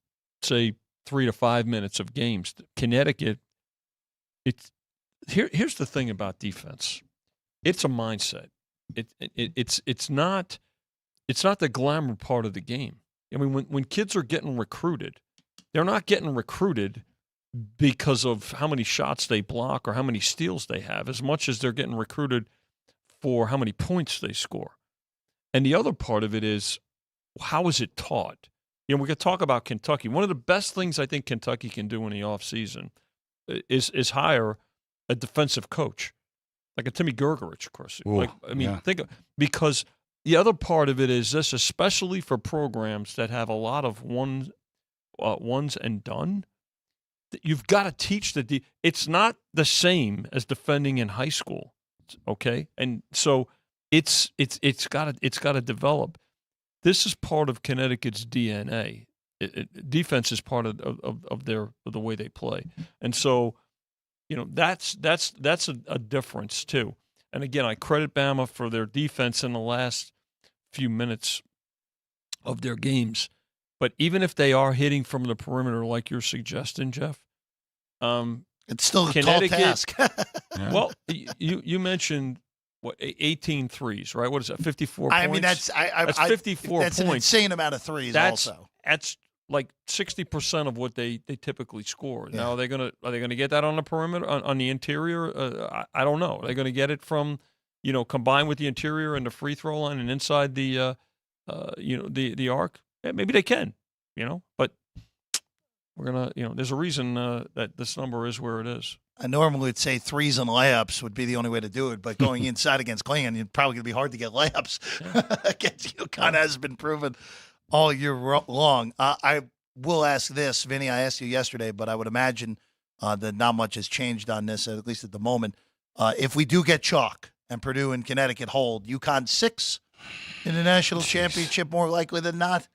C: say, 3 to 5 minutes of games, Connecticut. Here's the thing about defense. It's a mindset. It's not. It's not the glamour part of the game. I mean, when kids are getting recruited, they're not getting recruited because of how many shots they block or how many steals they have, as much as they're getting recruited for how many points they score. And the other part of it is, how is it taught? We could talk about Kentucky. One of the best things I think Kentucky can do in the offseason is hire a defensive coach, like a Timmy Gergerich, of course.
D: Ooh,
C: Because the other part of it is this, especially for programs that have a lot of ones and done, that you've got to teach it's not the same as defending in high school, okay? And so it's got to develop. This is part of Connecticut's DNA. Defense is part of the way they play, and so that's a difference too. And again, I credit Bama for their defense in the last few minutes of their games. But even if they are hitting from the perimeter, like you're suggesting, Jeff,
B: it's still a tall
C: Connecticut-
B: task.
C: well, you mentioned what 18 threes, right? What is that? 54 points.
B: I mean, that's
C: 54
B: that's
C: points.
B: an insane amount of threes.
C: That's
B: also,
C: like 60% of what they typically score.
B: Yeah.
C: Now, are they gonna get that on the perimeter, on the interior? I don't know. Are they going to get it from, combined with the interior and the free throw line and inside the the arc? Yeah, maybe they can, but we're gonna, there's a reason that this number is where it is.
B: I normally would say threes and layups would be the only way to do it, but going inside against Klingon, it's probably going to be hard to get layups against UConn, has been proven all year long. I will ask this, Vinny, I asked you yesterday, but I would imagine that not much has changed on this, at least at the moment. If we do get chalk and Purdue and Connecticut hold, UConn 6 in the national championship more likely than not.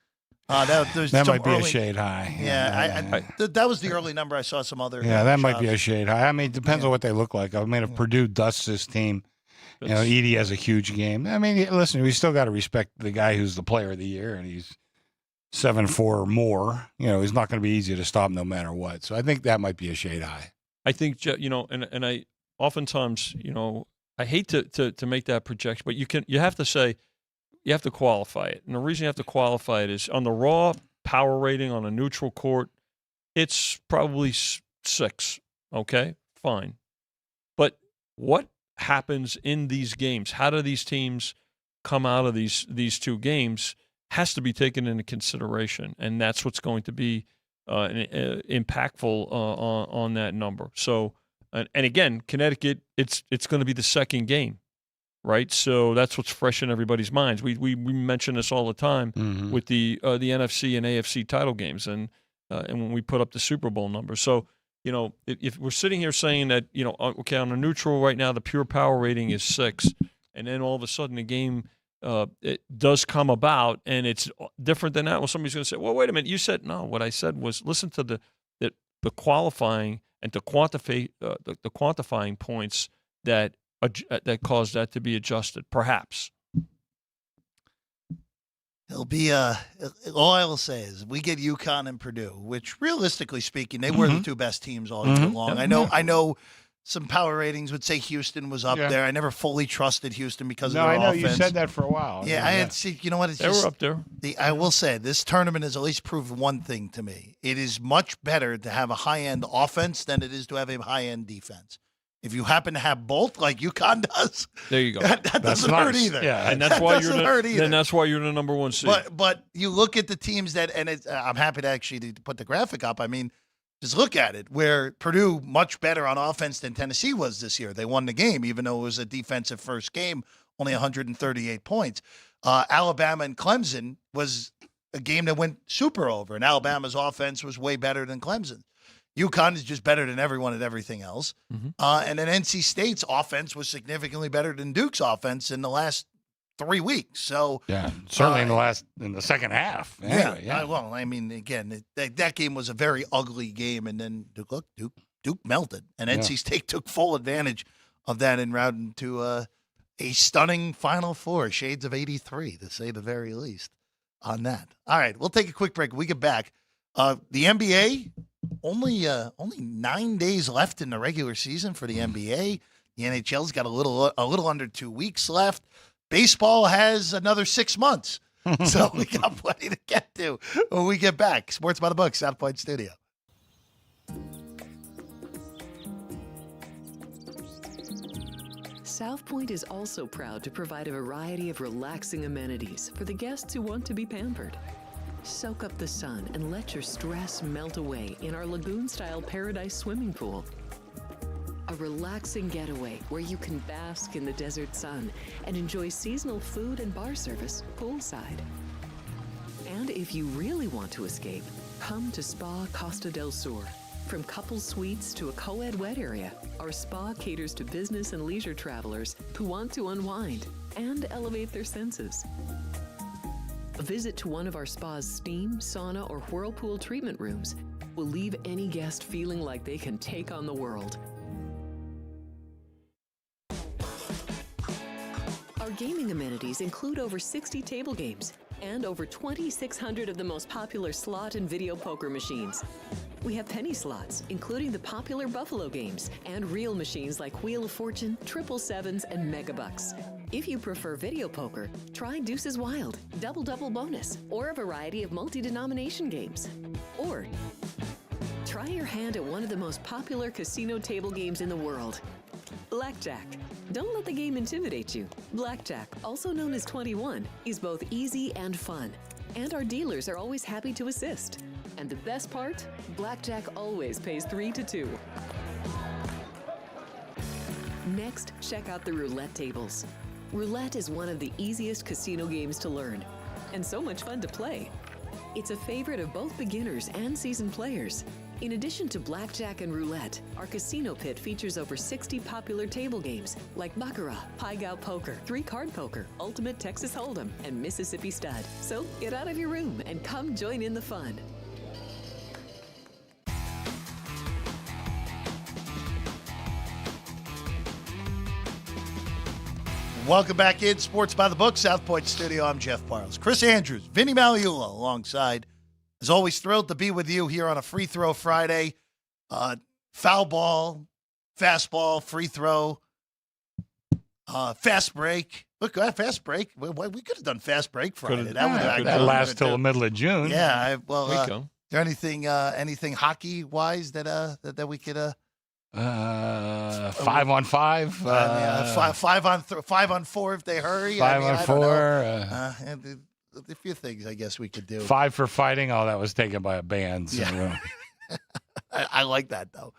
B: That might
D: be a shade high.
B: Yeah, that was the early number. I saw some other.
D: Yeah, that might be a shade high. I mean, it depends on what they look like. I mean, if Purdue dusts this team, Edie has a huge game. I mean, listen, we still got to respect the guy who's the player of the year, and he's 7-4 or more. He's not going to be easy to stop no matter what. So I think that might be a shade high.
C: I think, and I oftentimes, I hate to make that projection, but you have to say, you have to qualify it. And the reason you have to qualify it is on the raw power rating on a neutral court, it's probably 6. Okay, fine. But what happens in these games? How do these teams come out of these two games has to be taken into consideration. And that's what's going to be impactful on that number. So, and again, Connecticut, it's going to be the second game. Right, so that's what's fresh in everybody's minds. We mention this all the time with the NFC and AFC title games, and when we put up the Super Bowl numbers. So if we're sitting here saying that okay, on a neutral right now the pure power rating is 6, and then all of a sudden the game it does come about and it's different than that. Well, somebody's going to say, well, wait a minute, you said no. What I said was listen to the qualifying and to quantify the quantifying points that caused that to be adjusted, perhaps.
B: It'll be all I will say is we get UConn and Purdue, which realistically speaking, they were the two best teams all year long.
C: Yep.
B: I know some power ratings would say Houston was up there. I never fully trusted Houston because of their
D: I know
B: offense.
D: you said that for a while.
B: Yeah, I had seen. You know what? It's
C: they were up there.
B: I will say this tournament has at least proved one thing to me. It is much better to have a high-end offense than it is to have a high-end defense. If you happen to have both, like UConn does,
C: there you go.
B: That doesn't hurt either.
C: Yeah, and that's why you're the number one seed.
B: But you look at the teams that, and I'm happy to actually put the graphic up. I mean, just look at it. Where Purdue much better on offense than Tennessee was this year. They won the game, even though it was a defensive first game, only 138 points. Alabama and Clemson was a game that went super over, and Alabama's offense was way better than Clemson. UConn is just better than everyone at everything else. And then NC State's offense was significantly better than Duke's offense in the last 3 weeks. So
D: yeah, certainly in the second half. Anyway,
B: well, I mean, again, that game was a very ugly game, and then Duke melted, and NC State took full advantage of that en route into a stunning Final Four, shades of 83 to say the very least on that. All right, we'll take a quick break. When we get back. The NBA. Only 9 days left in the regular season for the NBA. The NHL's got a little under 2 weeks left. Baseball has another 6 months. So we got plenty to get to when we get back. Sports by the Book, South Point Studio.
H: South Point is also proud to provide a variety of relaxing amenities for the guests who want to be pampered. Soak up the sun and let your stress melt away in our lagoon-style paradise swimming pool. A relaxing getaway where you can bask in the desert sun and enjoy seasonal food and bar service poolside. And if you really want to escape, come to Spa Costa del Sur. From couple suites to a co-ed wet area, our spa caters to business and leisure travelers who want to unwind and elevate their senses. A visit to one of our spa's steam, sauna, or whirlpool treatment rooms will leave any guest feeling like they can take on the world. gaming amenities include over 60 table games and over 2,600 of the most popular slot and video poker machines. We have penny slots, including the popular Buffalo games, and real machines like Wheel of Fortune, Triple Sevens, and Megabucks. If you prefer video poker, try Deuces Wild, Double Double Bonus, or a variety of multi-denomination games. Or try your hand at one of the most popular casino table games in the world, Blackjack. Don't let the game intimidate you. Blackjack, also known as 21, is both easy and fun. And our dealers are always happy to assist. And the best part? Blackjack always pays 3 to 2. Next, check out the roulette tables. Roulette is one of the easiest casino games to learn, and so much fun to play. It's a favorite of both beginners and seasoned players. In addition to blackjack and roulette, our casino pit features over 60 popular table games like Baccarat, Pai Gow Poker, 3-Card Poker, Ultimate Texas Hold'em, and Mississippi Stud. So get out of your room and come join in the fun.
B: Welcome back in Sports by the Book, South Point Studio. I'm Jeff Parles. Chris Andrews, Vinny Maliula alongside. As always, thrilled to be with you here on a Free Throw Friday. Foul ball, fastball, free throw, fast break. Look, fast break. We could have done fast break Friday.
D: That lasts till the middle of June.
B: Yeah. Is there anything hockey wise that we could?
D: 5 on 5.
B: 5 on 4 if they hurry.
D: 5 on 4.
B: A few things I guess we could do.
D: 5 for fighting. Oh, that was taken by a band. So.
B: Yeah. I like that though.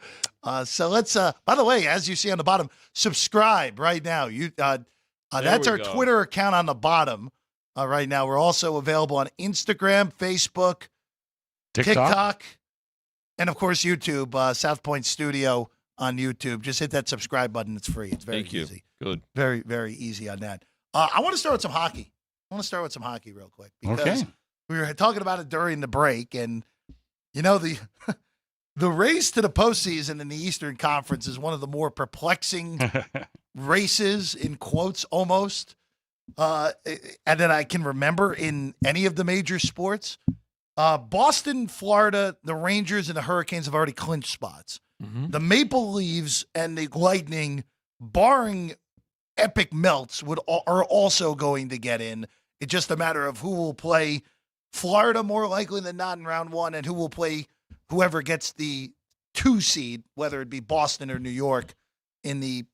B: So let's. By the way, as you see on the bottom, subscribe right now. You that's our Twitter account on the bottom. Right now, we're also available on Instagram, Facebook, TikTok, and of course YouTube. South Point Studio on YouTube. Just hit that subscribe button. It's free. It's very easy.
C: Good.
B: Very, very easy on that. I want to start with some hockey. Real quick because we were talking about it during the break, and you know the race to the postseason in the Eastern Conference is one of the more perplexing races, in quotes, almost, and that I can remember in any of the major sports. Boston, Florida, the Rangers, and the Hurricanes have already clinched spots.
C: Mm-hmm.
B: The Maple Leafs and the Lightning, barring epic melts, are also going to get in. It's just a matter of who will play Florida more likely than not in round one, and who will play whoever gets the 2 seed, whether it be Boston or New York, in the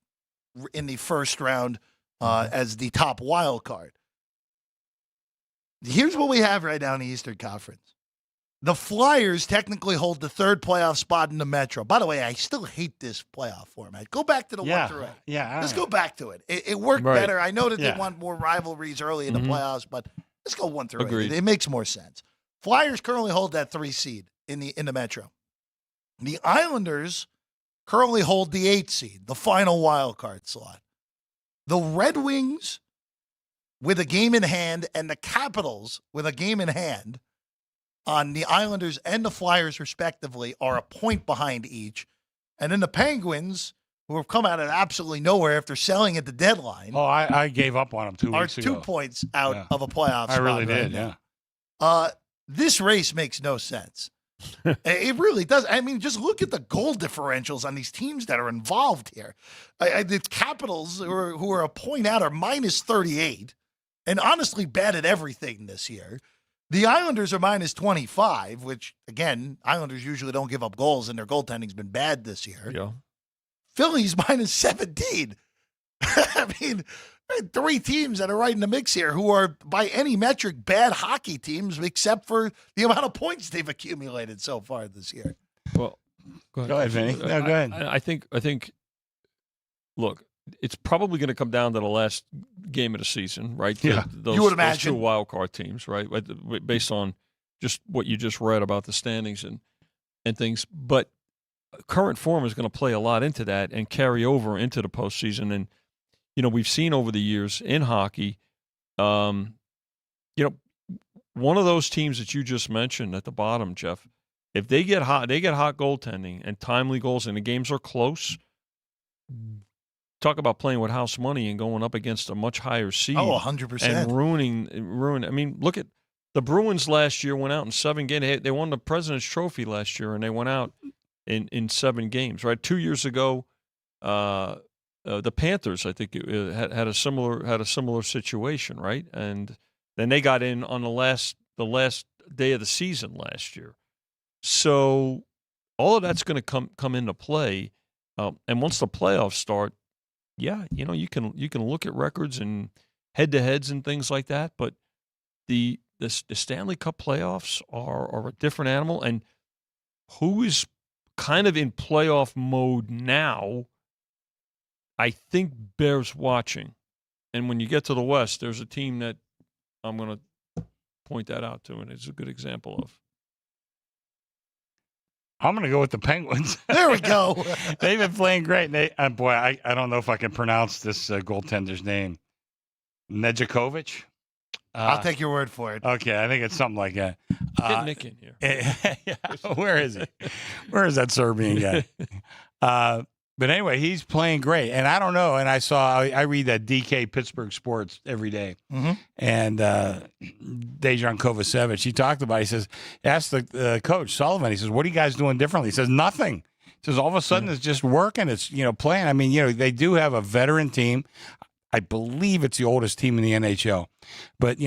B: first round as the top wild card. Here's what we have right now in the Eastern Conference. The Flyers technically hold the 3rd playoff spot in the Metro. By the way, I still hate this playoff format. Go back to the 1-8.
D: Yeah.
B: Let's go back to it. It worked better. I know that they want more rivalries early in the playoffs, but let's go 1-8.
C: Agreed.
B: It makes more sense. Flyers currently hold that 3 seed in the Metro. The Islanders currently hold the 8 seed, the final wild card slot. The Red Wings with a game in hand and the Capitals with a game in hand on the Islanders and the Flyers, respectively, are a point behind each. And then the Penguins, who have come out of absolutely nowhere after selling at the deadline.
D: Oh, I gave up on them 2 weeks ago.
B: Are 2 points out of a playoff spot.
D: I really
B: right
D: did,
B: now. This race makes no sense. It really does. I mean, just look at the goal differentials on these teams that are involved here. The Capitals, who are a point out, are minus 38, and honestly bad at everything this year. The Islanders are minus 25, which, again, Islanders usually don't give up goals, and their goaltending's been bad this year.
C: Yeah.
B: Philly's minus 17. I mean, 3 teams that are right in the mix here who are, by any metric, bad hockey teams, except for the amount of points they've accumulated so far this year.
C: Well, go
D: ahead, Vinny. No, go ahead.
C: I think, look, it's probably going to come down to the last game of the season, right?
D: Yeah.
C: Those,
B: you would
C: those
B: imagine.
C: 2 wild card teams, right? Based on just what you just read about the standings and things. But current form is going to play a lot into that and carry over into the postseason. And, you know, we've seen over the years in hockey, you know, one of those teams that you just mentioned at the bottom, Jeff, if they get hot goaltending and timely goals and the games are close, talk about playing with house money and going up against a much higher seed.
B: Oh, 100%.
C: And ruin. I mean, look at the Bruins last year went out in 7 games. They won the President's Trophy last year, and they went out in 7 games, right? 2 years ago, the Panthers, I think, had a similar situation, right? And then they got in on the last day of the season last year. So all of that's going to come into play. And once the playoffs start, yeah, you can look at records and head-to-heads and things like that, but the Stanley Cup playoffs are a different animal, and who is kind of in playoff mode now, I think bears watching. And when you get to the West, there's a team that I'm going to point that out to, and it's a good example of.
D: I'm going to go with the Penguins.
B: There we go.
D: They've been playing great. And I don't know if I can pronounce this goaltender's name. Nedeljkovic?
B: I'll take your word for it.
D: Okay, I think it's something like that.
C: Get Nick in here.
D: Yeah, where is he? Where is that Serbian guy? But anyway, he's playing great. And I don't know. And I read that DK Pittsburgh Sports every day.
B: Mm-hmm.
D: And Dejan Kovacevic, he talked about it. He says, asked the coach, Sullivan, he says, what are you guys doing differently? He says, nothing. He says, all of a sudden it's just working. It's, playing. I mean, they do have a veteran team. I believe it's the oldest team in the NHL. But,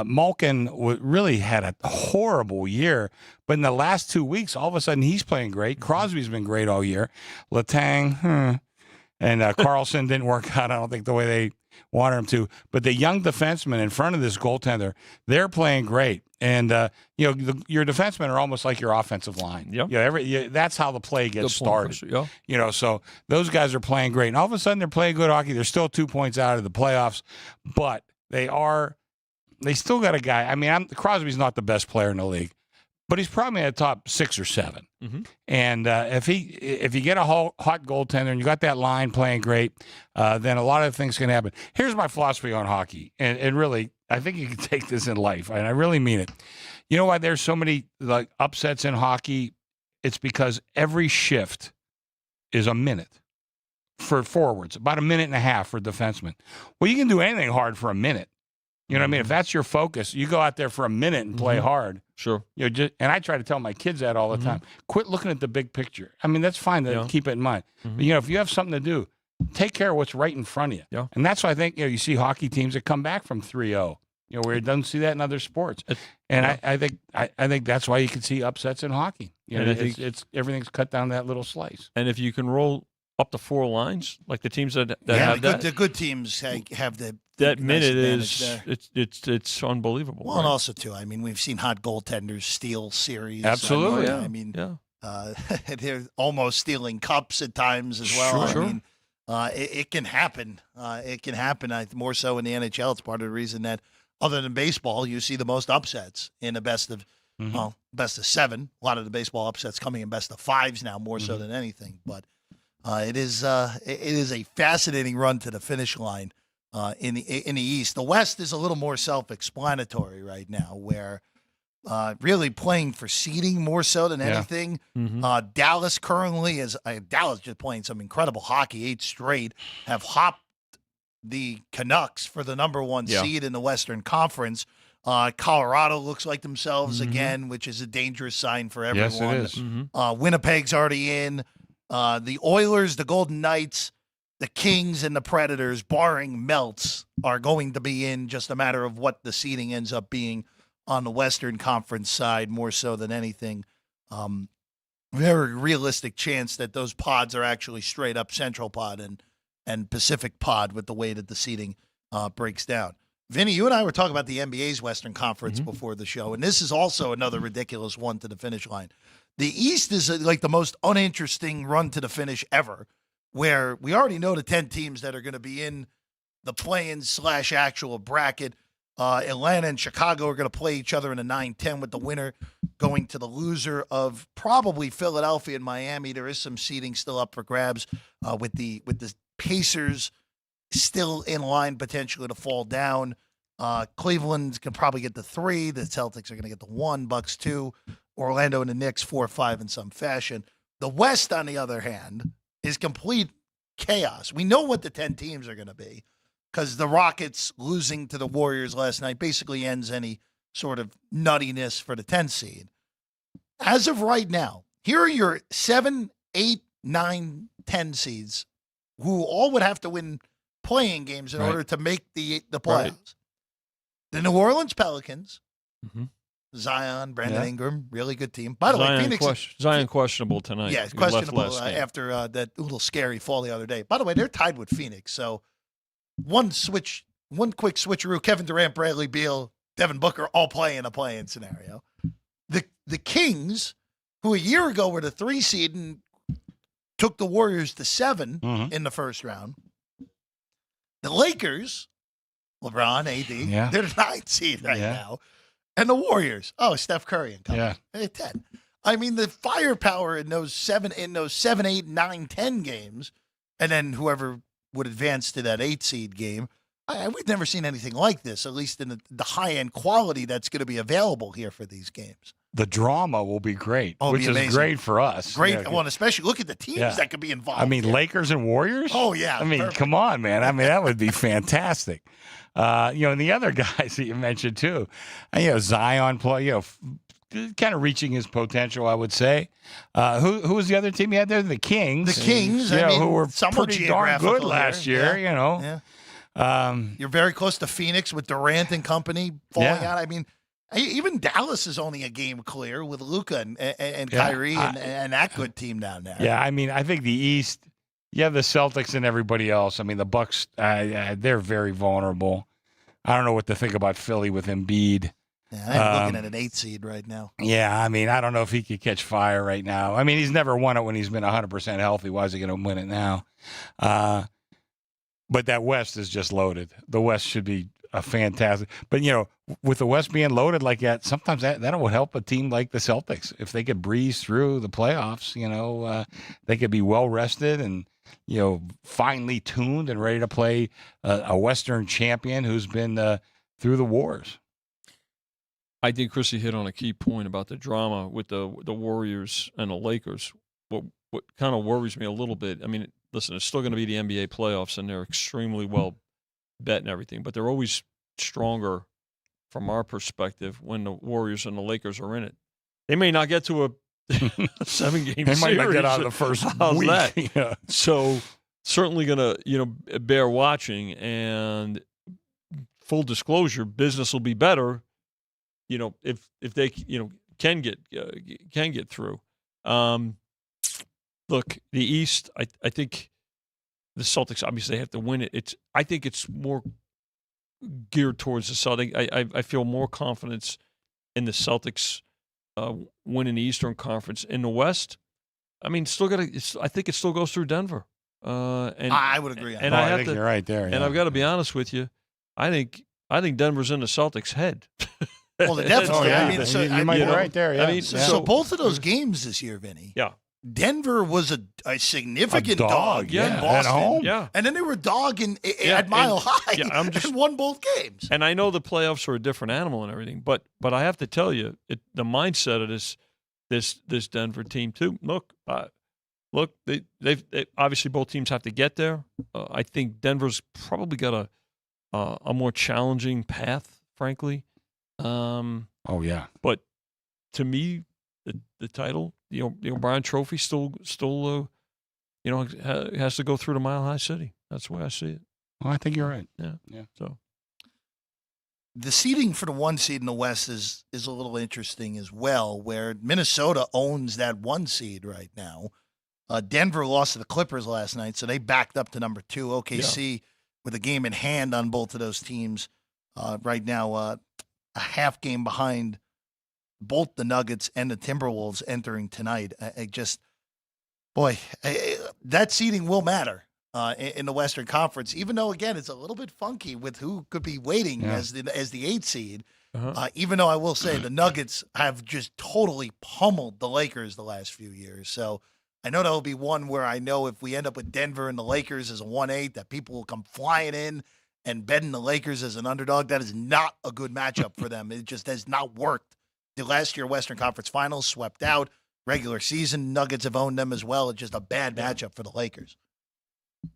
D: Malkin really had a horrible year. But in the last 2 weeks, all of a sudden, he's playing great. Crosby's been great all year. Letang, and Carlson didn't work out, I don't think, the way they wanted him to. But the young defensemen in front of this goaltender, they're playing great. And, your defensemen are almost like your offensive line.
C: Yep.
D: That's how the play gets started.
C: Yeah.
D: So those guys are playing great. And all of a sudden, they're playing good hockey. They're still 2 points out of the playoffs. But they still got a guy. I mean, Crosby's not the best player in the league, but he's probably in the top 6 or 7.
C: Mm-hmm.
D: And if you get a hot goaltender and you got that line playing great, then a lot of things can happen. Here's my philosophy on hockey, and really, I think you can take this in life, and I really mean it. You know why there's so many upsets in hockey? It's because every shift is a minute for forwards, about a minute and a half for defensemen. Well, you can do anything hard for a minute. You know what I mean? If that's your focus, you go out there for a minute and play hard.
C: Sure.
D: And I try to tell my kids that all the time. Quit looking at the big picture. I mean, that's fine to keep it in mind. But, if you have something to do, take care of what's right in front of you.
C: Yeah.
D: And that's why I think, you see hockey teams that come back from 3-0, where you don't see that in other sports. And I think that's why you can see upsets in hockey. It's everything's cut down that little slice.
C: And if you can roll up to 4 lines, like the teams that have that.
B: The good teams have
C: that minute
B: is
C: it's unbelievable.
B: Well,
C: right?
B: And also too, I mean, we've seen hot goaltenders steal series.
D: Absolutely.
B: I mean, they're almost stealing cups at times as well.
C: Sure.
B: I mean, it can happen. It can happen. More so in the NHL. It's part of the reason that, other than baseball, you see the most upsets in a best of 7. A lot of the baseball upsets coming in best of 5s now, more so than anything. But it is a fascinating run to the finish line. In the East. The West is a little more self-explanatory right now, where really playing for seeding more so than anything. Dallas currently is Dallas just playing some incredible hockey, 8 straight, have hopped the Canucks for the number 1 seed in the Western Conference. Colorado looks like themselves again, which is a dangerous sign for everyone.
D: Yes, it is.
B: Winnipeg's already in. The Oilers, the Golden Knights, the Kings, and the Predators, barring melts, are going to be in. Just a matter of what the seeding ends up being on the Western Conference side, more so than anything. Very realistic chance that those pods are actually straight up Central Pod and Pacific Pod with the way that the seeding breaks down. Vinny, you and I were talking about the NBA's Western Conference before the show, and this is also another ridiculous one to the finish line. The East is like the most uninteresting run to the finish ever, where we already know the 10 teams that are going to be in the play-in / actual bracket. Atlanta and Chicago are going to play each other in a 9-10, with the winner going to the loser of probably Philadelphia and Miami. There is some seeding still up for grabs with the Pacers still in line potentially to fall down. Cleveland can probably get the 3. The Celtics are going to get the 1, Bucks 2. Orlando and the Knicks 4-5 in some fashion. The West, on the other hand, is complete chaos. We know what the 10 teams are going to be because the Rockets losing to the Warriors last night basically ends any sort of nuttiness for the 10 seed. As of right now, here are your 7, 8, 9, 10 seeds who all would have to win playing games in order to make the playoffs.
C: Right.
B: The New Orleans Pelicans,
C: Mhm.
B: Zion, Brandon Ingram, really good team. By the way, Phoenix
C: Zion questionable tonight.
B: yeah, it's
C: He left
B: questionable
C: last game.
B: after that little scary fall the other day. By the way, they're tied with Phoenix. So one quick switcheroo, Kevin Durant, Bradley Beal, Devin Booker all play in a play-in scenario. The Kings, who a year ago were the 3 seed and took the Warriors to 7 in the first round. The Lakers, LeBron, AD, they're the 9 seed right now. And the Warriors, Steph Curry and company. They're 10. I mean, the firepower in those 7, 8, 9, 10 games, and then whoever would advance to that 8 seed game, we've never seen anything like this, at least in the high-end quality that's going to be available here for these games.
D: The drama will be great, which
B: be
D: is great for us.
B: Great. Well, and especially look at the teams that could be involved.
D: I mean, Lakers and Warriors?
B: Oh, yeah.
D: I mean,
B: perfect.
D: come on, man. I mean, that would be fantastic. And the other guys that you mentioned, too. Zion play, kind of reaching his potential, I would say. Who was the other team you had there? The Kings.
B: The Kings,
D: who were
B: somewhat
D: pretty darn good
B: geographical
D: last
B: here.
D: year,
B: Yeah. You're very close to Phoenix with Durant and company falling out. I mean, even Dallas is only a game clear with Luka and Kyrie and that good team down there.
D: Yeah, I mean, I think the East, the Celtics and everybody else. I mean, the Bucks, they're very vulnerable. I don't know what to think about Philly with Embiid.
B: Yeah, I'm looking at an 8 seed right now.
D: Yeah, I mean, I don't know if he could catch fire right now. I mean, he's never won it when he's been 100% healthy. Why is he going to win it now? But that West is just loaded. The West should be a fantastic. But, with the West being loaded like that, sometimes that would help a team like the Celtics. If they could breeze through the playoffs, they could be well rested and, finely tuned and ready to play a Western champion who's been through the wars.
C: I think Chrissy hit on a key point about the drama with the Warriors and the Lakers. What kind of worries me a little bit, I mean, listen, it's still going to be the NBA playoffs, and they're extremely well bet and everything, but they're always stronger from our perspective when the Warriors and the Lakers are in it. They may not get to a 7-game series.
D: They might not get out of the first week.
C: That?
D: Yeah.
C: So certainly going to, bear watching, and full disclosure, business will be better, if they, can get through. Look, the East, I think the Celtics obviously have to win it. I think it's more geared towards the Celtics. I feel more confidence in the Celtics winning the Eastern Conference. In the West, I mean, I think it still goes through Denver. And
B: I would agree.
D: I think you're right there.
C: And I've got to be honest with you. I think Denver's in the Celtics' head.
B: Well, definitely. I mean,
D: you might be right there. Yeah.
C: I mean,
B: so both of those games this year, Vinny.
C: Yeah.
B: Denver was a significant
D: dog
B: in
D: at
B: Boston.
D: home.
C: Yeah.
B: And then they were dog at Mile High and won both games.
C: And I know the playoffs are a different animal and everything, but I have to tell you, the mindset of this Denver team too. Look, they've obviously both teams have to get there. I think Denver's probably got a more challenging path, frankly. But to me, the title, the O'Brien Trophy still has to go through the Mile High City. That's the way I see it.
D: Well, I think you're right.
C: Yeah. So
B: the seeding for the 1 seed in the West is a little interesting as well, where Minnesota owns that 1 seed right now. Denver lost to the Clippers last night, so they backed up to number 2. OKC with a game in hand on both of those teams right now, a half game behind both the Nuggets and the Timberwolves entering tonight. That seeding will matter in the Western Conference, even though, again, it's a little bit funky with who could be waiting as the 8 seed. Even though I will say the Nuggets have just totally pummeled the Lakers the last few years. So I know that'll be one where I know if we end up with Denver and the Lakers as a 1-8, that people will come flying in and betting the Lakers as an underdog. That is not a good matchup for them. It just has not worked. The last year Western Conference Finals swept out. Regular season, Nuggets have owned them as well. It's just a bad matchup for the Lakers.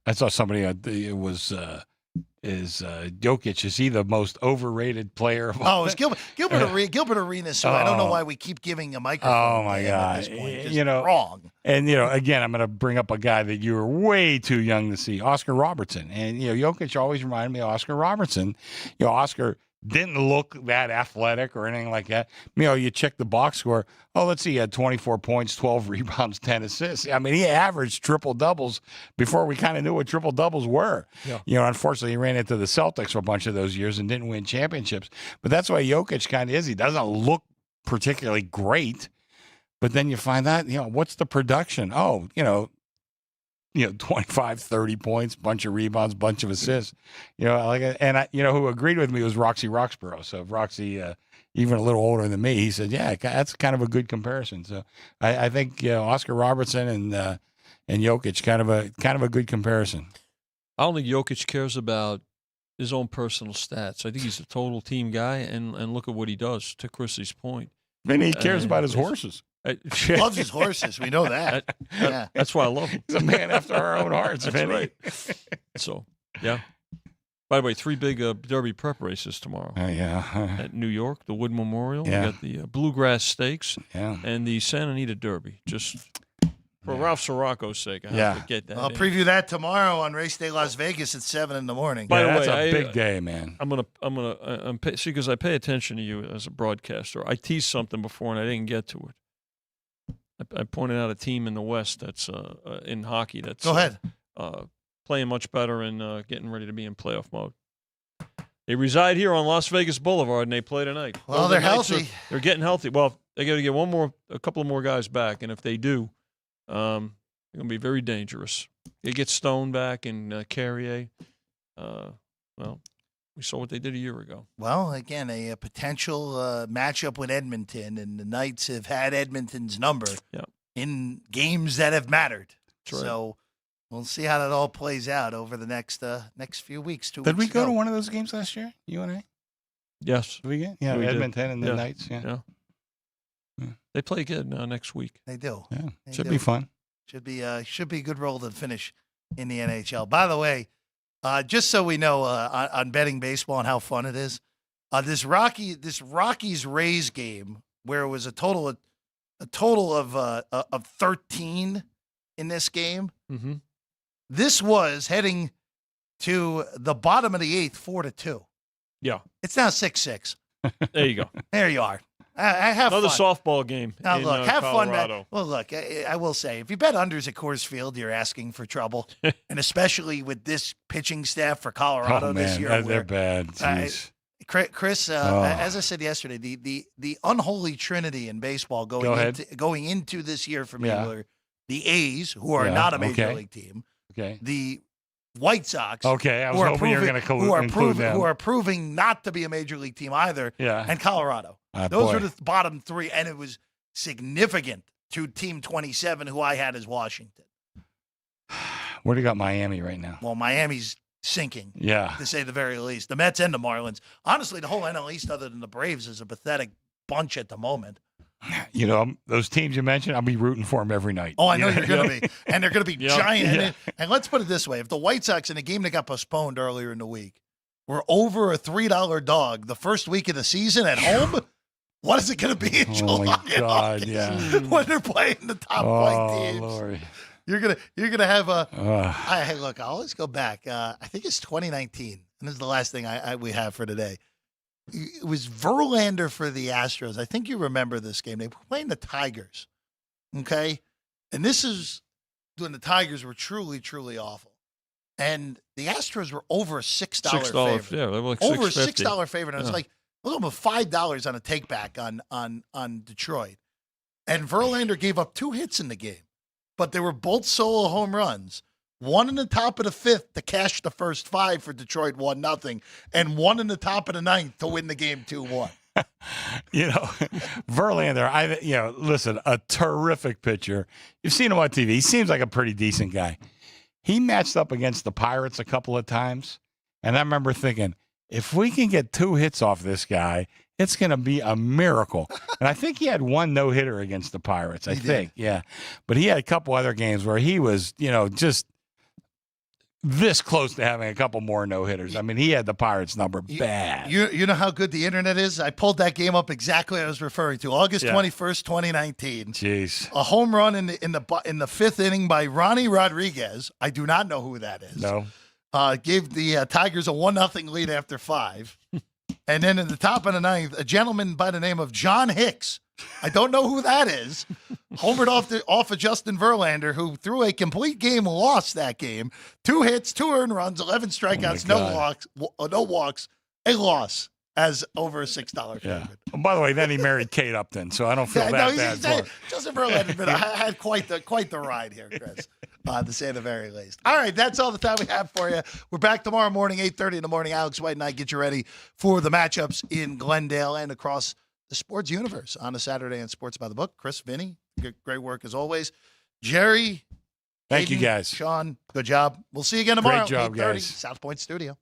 D: I saw somebody. It was Jokic. Is he the most overrated player of all?
B: Oh, it's Gilbert Arenas. So I don't know why we keep giving a microphone.
D: Oh my
B: to him
D: God!
B: At this point, 'cause
D: You know,
B: it's wrong.
D: And again, I'm going to bring up a guy that you were way too young to see, Oscar Robertson. And Jokic always reminded me of Oscar Robertson. Oscar didn't look that athletic or anything like that. You check the box score. Oh, let's see, he had 24 points, 12 rebounds, 10 assists. I mean, he averaged triple doubles before we kind of knew what triple doubles were. Yeah. Unfortunately, he ran into the Celtics for a bunch of those years and didn't win championships. But that's why Jokic kind of is. He doesn't look particularly great. But then you find out, what's the production? Oh, 25, 30 points, bunch of rebounds, bunch of assists. Who agreed with me was Roxy Roxborough. So Roxy, even a little older than me, he said, yeah, that's kind of a good comparison. So I think Oscar Robertson and Jokic kind of a good comparison.
C: I don't think Jokic cares about his own personal stats. I think he's a total team guy, and look at what he does, to Chrissy's point.
D: And he cares about his horses.
B: Loves his horses. We know that. Yeah.
C: That's why I love him.
D: He's a man after our own hearts,
C: That's
D: Vinny.
C: right. So, yeah. By the way, 3 big Derby prep races tomorrow.
D: Yeah.
C: At New York, the Wood Memorial.
D: Yeah.
C: We got the Bluegrass Stakes.
D: Yeah.
C: And the Santa Anita Derby. Just for Ralph Sirocco's sake, I have to get that
B: I'll
C: in.
B: preview that tomorrow on Race Day Las Vegas at 7 in the morning.
C: By the
D: that's
C: way,
D: a big day, man.
C: I'm gonna see, because I pay attention to you as a broadcaster. I teased something before and I didn't get to it. I pointed out a team in the West that's in hockey that's
B: Go ahead.
C: Playing much better and getting ready to be in playoff mode. They reside here on Las Vegas Boulevard and they play tonight.
B: Well, they're healthy.
C: They're getting healthy. Well, they got to get a couple of more guys back, and if they do, they're going to be very dangerous. They get Stone back and Carrier. Well, we saw what they did a year ago.
B: Well, again, a potential matchup with Edmonton, and the Knights have had Edmonton's number in games that have mattered.
C: That's right.
B: So we'll see how that all plays out over the next few weeks.
D: Did we go to one of those games last year, you and I?
C: Yes.
D: Did we get? Yeah,
C: We did.
D: Edmonton and the Knights. Yeah.
C: They play again next week.
B: They do.
D: Yeah.
B: They
D: Should
B: do.
D: be fun.
B: Should be a good role to finish in the NHL. By the way, just so we know on betting baseball and how fun it is, this Rockies Rays game where it was a total of 13 in this game.
C: Mm-hmm.
B: This was heading to the bottom of the 8th, 4-2.
C: Yeah.
B: It's now 6-6.
C: There you go.
B: There you are. I have
C: Another
B: fun.
C: softball game.
B: Now,
C: in,
B: look, have
C: Colorado.
B: fun. Well, look, I will say, if you bet unders at Coors Field, you're asking for trouble, and especially with this pitching staff for Colorado this year.
D: They're bad. Jeez.
B: Chris, as I said yesterday, the unholy trinity in baseball going into this year for me were the A's, who are not a major league team, the White Sox,
D: okay, I was hoping you were going to include them,
B: who are proving not to be a major league team either, and Colorado. Those were the bottom 3, and it was significant to Team 27, who I had as Washington.
D: Where do you got Miami right now?
B: Well, Miami's sinking, to say the very least. The Mets and the Marlins. Honestly, the whole NL East, other than the Braves, is a pathetic bunch at the moment.
D: Those teams you mentioned, I'll be rooting for them every night.
B: Oh, I know you're going to be. And they're going to be giant. And let's put it this way. If the White Sox, in a game that got postponed earlier in the week, were over a $3 dog the first week of the season at home, what is it going to be in July?
D: Oh, my God,
B: when they're playing the top flight teams.
D: Lord.
B: You're gonna have a. Hey, look, I'll always go back. I think it's 2019, and this is the last thing we have for today. It was Verlander for the Astros. I think you remember this game. They were playing the Tigers, okay, and this is when the Tigers were truly, truly awful, and the Astros were over a $6 favorite.
C: Yeah, they were like
B: over a
C: $6.50.
B: $6 favorite. And it's like, look, almost $5 on a take back on Detroit, and Verlander gave up 2 hits in the game. But they were both solo home runs. One in the top of the 5th to cash the first 5 for Detroit 1-0, and one in the top of the 9th to win the game 2-1.
D: Verlander, listen, a terrific pitcher. You've seen him on TV. He seems like a pretty decent guy. He matched up against the Pirates a couple of times, and I remember thinking, if we can get 2 hits off this guy, it's going to be a miracle. And I think he had 1 no-hitter against the Pirates, I think. Yeah. But he had a couple other games where he was, just this close to having a couple more no-hitters. I mean, he had the Pirates number bad.
B: You know how good the internet is? I pulled that game up exactly I was referring to. August 21st, 2019.
D: Jeez.
B: A home run in the fifth inning by Ronnie Rodriguez. I do not know who that is.
D: No.
B: Gave the Tigers a 1-0 lead after 5. And then in the top of the ninth, a gentleman by the name of John Hicks. I don't know who that is. Homered off of Justin Verlander, who threw a complete game lost that game. 2 hits, 2 earned runs, 11 strikeouts, no walks, a loss as over a $6 favorite.
D: Oh, by the way, then he married Kate Upton, so I don't feel that bad for him.
B: Justin Verlander, but I had quite the ride here, Chris. To say the very least. All right, that's all the time we have for you. We're back tomorrow morning, 8:30 in the morning. Alex White and I get you ready for the matchups in Glendale and across the sports universe on a Saturday in Sports by the Book. Chris, Vinny, great work as always. Jerry,
D: thank you
B: Aiden,
D: guys.
B: Sean, good job. We'll see you again tomorrow.
D: Great job,
B: 8:30,
D: guys.
B: South Point Studio.